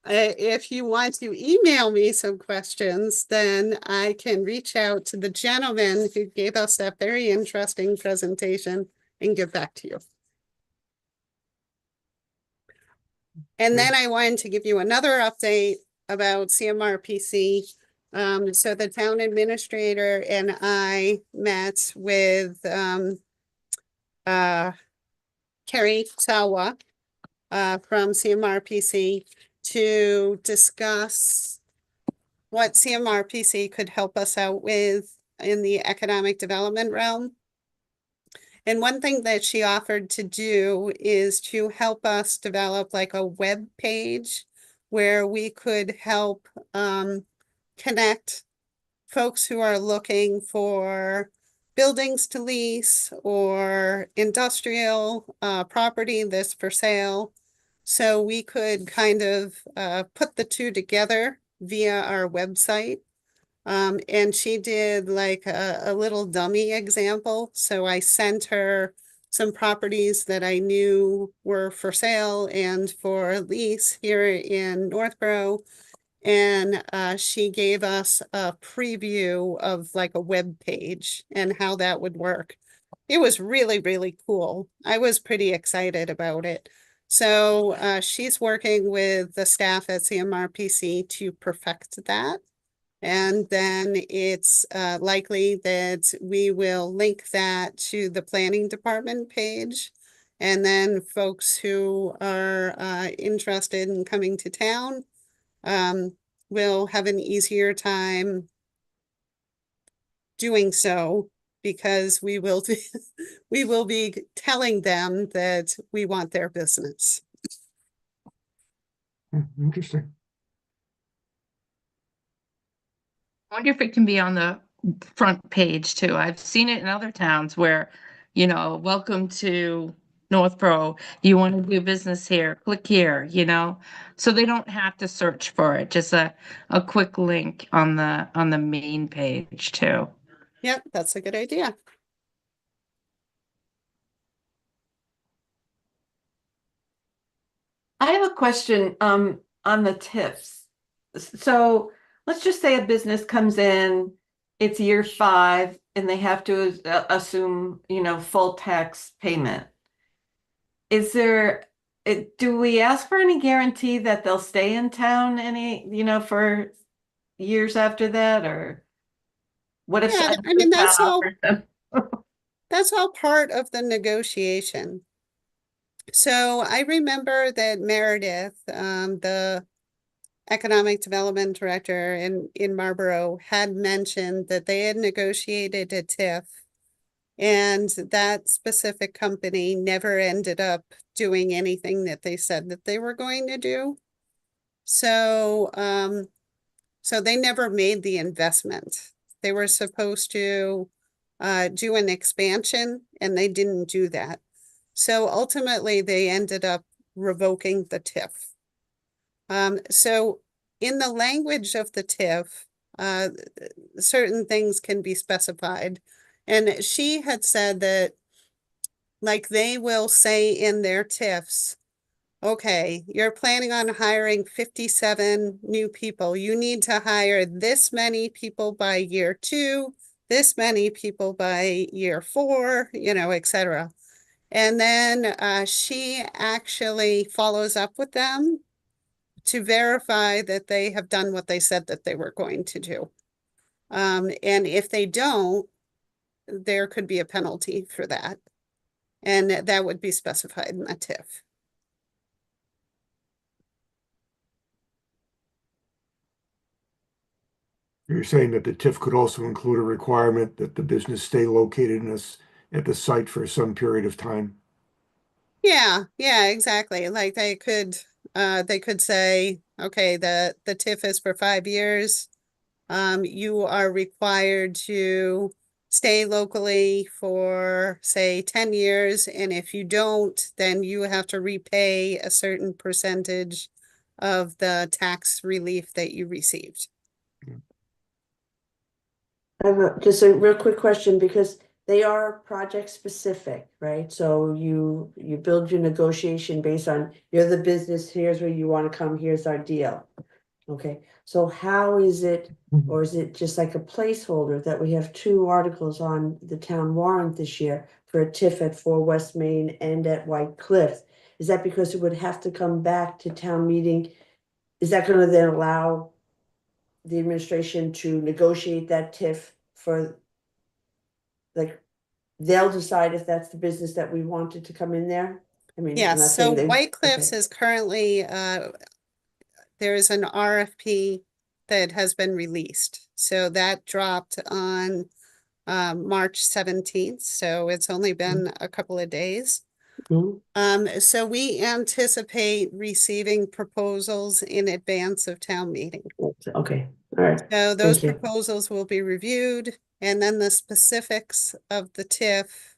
if you want to email me some questions, then I can reach out to the gentleman who gave us that very interesting presentation and get back to you. And then I wanted to give you another update about CMRPC. So the town administrator and I met with Carrie Sawa from CMRPC to discuss what CMRPC could help us out with in the economic development realm. And one thing that she offered to do is to help us develop like a web page where we could help connect folks who are looking for buildings to lease or industrial property that's for sale. So we could kind of put the two together via our website. And she did like a little dummy example. So I sent her some properties that I knew were for sale and for lease here in Northborough. And she gave us a preview of like a web page and how that would work. It was really, really cool. I was pretty excited about it. So she's working with the staff at CMRPC to perfect that. And then it's likely that we will link that to the planning department page. And then folks who are interested in coming to town will have an easier time doing so because we will be telling them that we want their business. Interesting. I wonder if it can be on the front page too. I've seen it in other towns where, you know, welcome to Northborough. You want to do business here, click here, you know, so they don't have to search for it. Just a quick link on the main page too. Yep, that's a good idea. I have a question on the TIFs. So let's just say a business comes in, it's year 5, and they have to assume, you know, full tax payment. Do we ask for any guarantee that they'll stay in town you know, for years after that, or what if? Yeah, I mean, that's all part of the negotiation. So I remember that Meredith, the economic development director in Marlborough, had mentioned that they had negotiated a TIF and that specific company never ended up doing anything that they said that they were going to do. So, so they never made the investment. They were supposed to do an expansion and they didn't do that. So ultimately they ended up revoking the TIF. So in the language of the TIF, certain things can be specified. And she had said that, like, they will say in their TIFs, okay, you're planning on hiring 57 new people. You need to hire this many people by year 2, this many people by year 4, you know, etc. And then she actually follows up with them to verify that they have done what they said that they were going to do. And if they don't, there could be a penalty for that. And that would be specified in the TIF. You're saying that the TIF could also include a requirement that the business stay located at the site for some period of time? Yeah, exactly. Like they could say, okay, the TIF is for 5 years. You are required to stay locally for, say, 10 years. And if you don't, then you have to repay a certain percentage of the tax relief that you received. I have just a real quick question, because they are project specific, right? So you build your negotiation based on, you're the business, here's where you want to come, here's our deal. Okay, so how is it, or is it just like a placeholder that we have 2 articles on the town warrant this year for a TIF at 4 West Main and at White Cliffs? Is that because it would have to come back to town meeting? Is that gonna then allow the administration to negotiate that TIF for, like, they'll decide if that's the business that we wanted to come in there? I mean, I'm Yes, not so saying they. White Cliffs Okay. is currently, there's an RFP that has been released. So that dropped on March 17th, so it's only been a couple of days. Mhm. So we anticipate receiving proposals in advance of town meeting. Okay, all right, So those thank you. proposals will be reviewed, and then the specifics of the TIF.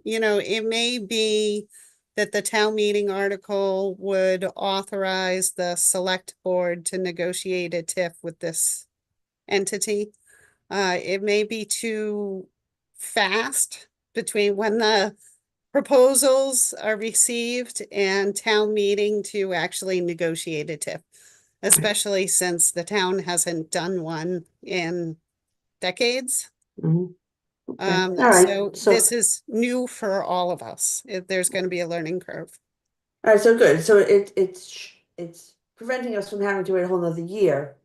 You know, it may be that the town meeting article would authorize the select board to negotiate a TIF with this entity. It may be too fast between when the proposals are received and town meeting to actually negotiate a TIF, especially since the town hasn't done one in decades. Mhm. Okay, all right, So so. this is new for all of us. There's going to be a learning curve. All right, so good. So it's preventing us from having to wait a whole nother year.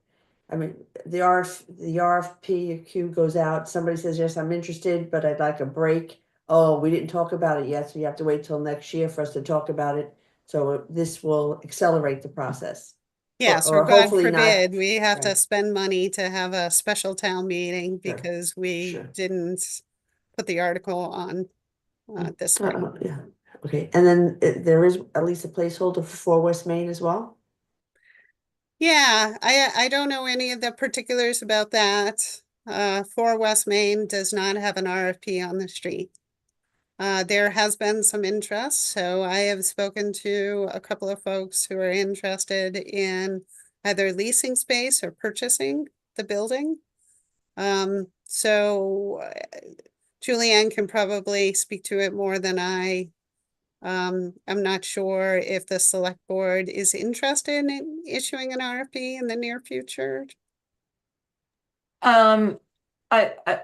I mean, the RFP queue goes out, somebody says, yes, I'm interested, but I'd like a break. Oh, we didn't talk about it yet, so you have to wait till next year for us to talk about it. So this will accelerate the process. Yes, or or God hopefully not. forbid, we have to Right. spend money to have a special town meeting Sure, because we sure. didn't put the article on this spring. Yeah, okay, and then there is at least a placeholder for 4 West Main as well? Yeah, I don't know any of the particulars about that. 4 West Main does not have an RFP on the street. There has been some interest, so I have spoken to a couple of folks who are interested in either leasing space or purchasing the building. So Julianne can probably speak to it more than I. I'm not sure if the select board is interested in issuing an RFP in the near future.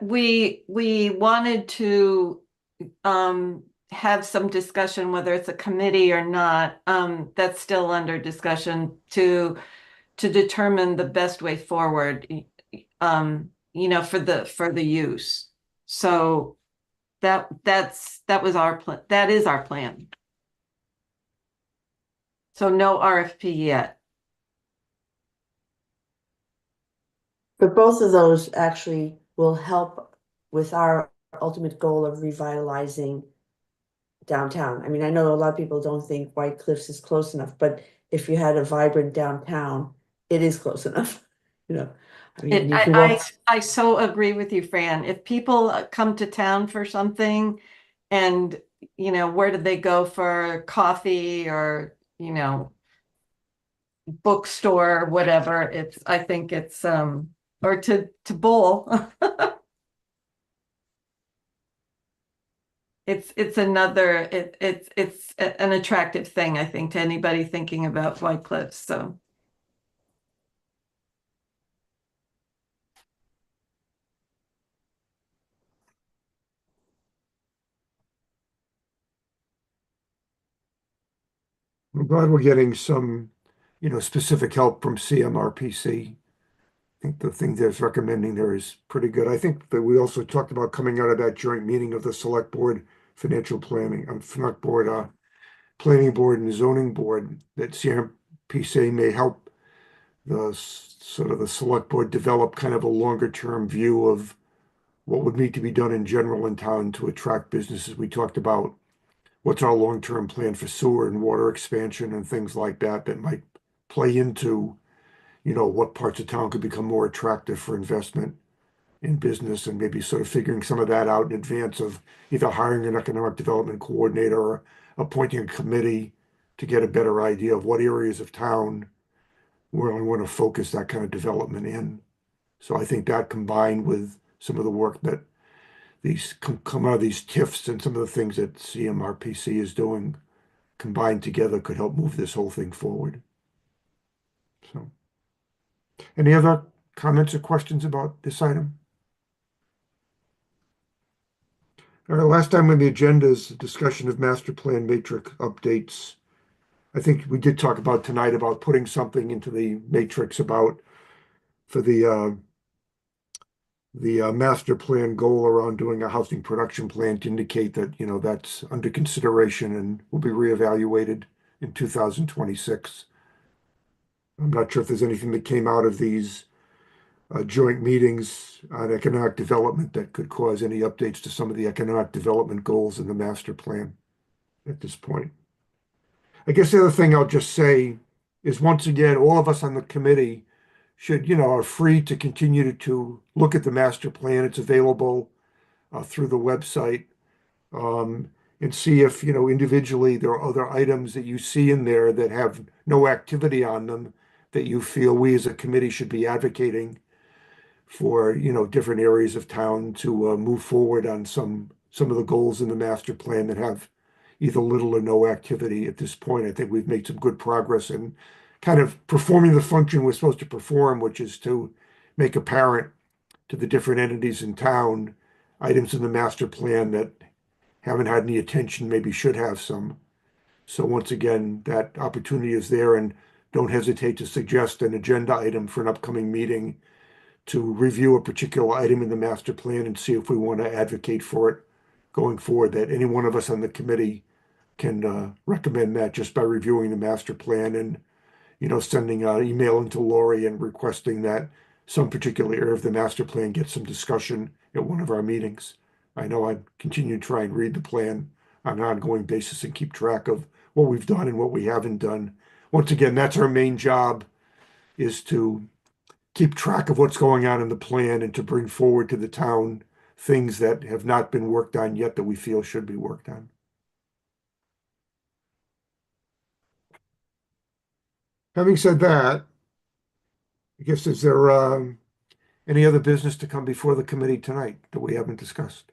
We wanted to have some discussion whether it's a committee or not. That's still under discussion to determine the best way forward. You know, for the use. So that was our plan. That is our plan. So no RFP yet. But both of those actually will help with our ultimate goal of revitalizing downtown. I mean, I know a lot of people don't think White Cliffs is close enough, but if you had a vibrant downtown, it is close enough, you know. I mean, you can walk. I so agree with you, Fran. If people come to town for something and, you know, where did they go for coffee or, you know, bookstore or whatever, I think it's or to bowl. It's another it's an attractive thing, I think, to anybody thinking about White Cliffs. So I'm glad we're getting some, specific help from CMRPC. I think the thing that's recommending there is pretty good. I think that we also talked about coming out of that joint meeting of the select board financial planning, select board, planning board and zoning board, that CMRPC may help sort of the select board develop kind of a longer term view of what would need to be done in general in town to attract businesses. We talked about what's our long-term plan for sewer and water expansion and things like that that might play into, what parts of town could become more attractive for investment in business, and maybe sort of figuring some of that out in advance of either hiring an economic development coordinator or appointing a committee to get a better idea of what areas of town where we want to focus that kind of development in. So I think that combined with some of the work that these come out of these TIFs and some of the things that CMRPC is doing combined together could help move this whole thing forward. So, any other comments or questions about this item? All right, last time on the agenda is discussion of master plan matrix updates. I think we did talk about tonight about putting something into the matrix about for the master plan goal around doing a housing production plan to indicate that, you know, that's under consideration and will be reevaluated in 2026. I'm not sure if there's anything that came out of these joint meetings on economic development that could cause any updates to some of the economic development goals in the master plan at this point. I guess the other thing I'll just say is, once again, all of us on the committee should, you know, are free to continue to look at the master plan. It's available through the website, and see if, you know, individually there are other items that you see in there that have no activity on them that you feel we as a committee should be advocating for, you know, different areas of town to move forward on some of the goals in the master plan that have either little or no activity at this point. I think we've made some good progress in kind of performing the function we're supposed to perform, which is to make apparent to the different entities in town items in the master plan that haven't had any attention, maybe should have some. So once again, that opportunity is there, and don't hesitate to suggest an agenda item for an upcoming meeting to review a particular item in the master plan and see if we want to advocate for it going forward, that any one of us on the committee can recommend that just by reviewing the master plan and, you know, sending an email into Lori and requesting that some particular area of the master plan get some discussion at one of our meetings. I know I continue to try and read the plan on an ongoing basis and keep track of what we've done and what we haven't done. Once again, that's our main job, is to keep track of what's going on in the plan and to bring forward to the town things that have not been worked on yet that we feel should be worked on. Having said that, I guess, is there any other business to come before the committee tonight that we haven't discussed?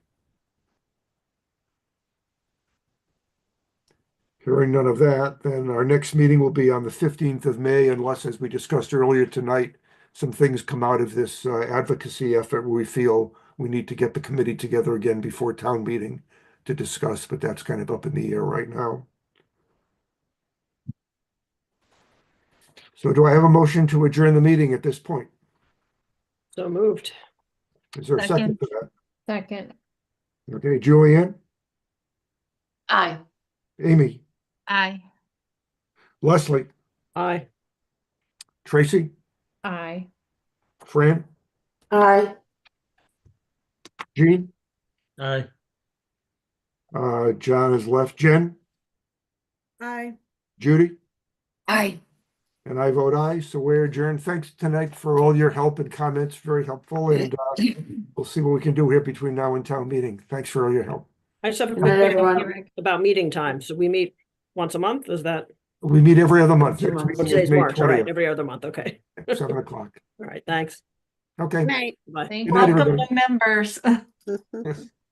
Hearing none of that, then our next meeting will be on the 15th of May, unless, as we discussed earlier tonight, some things come out of this advocacy effort where we feel we need to get the committee together again before town meeting to discuss, but that's kind of up in the air right now. So do I have a motion to adjourn the meeting at this point? So moved. Is there a second to that? Second. Okay, Julianne, Aye. Amy, Aye. Leslie, Aye. Tracy, Aye. Fran, Aye. Jean, Aye. John has left, Jen, Aye. Judy, Aye. and I vote aye, so we're adjourned. Thanks tonight for all your help and comments, very helpful, and we'll see what we can do here between now and town meeting. Thanks for all your help. I just have a Good quick night, question everyone. about meeting times. So we meet once a month? Is that, We meet every other month. Every Next month. meeting is today's May March, all right, 20th, every other month, okay. at 7 o'clock. All right, thanks. Okay. Night. Bye. Thank Good night, you. everybody. Welcome members.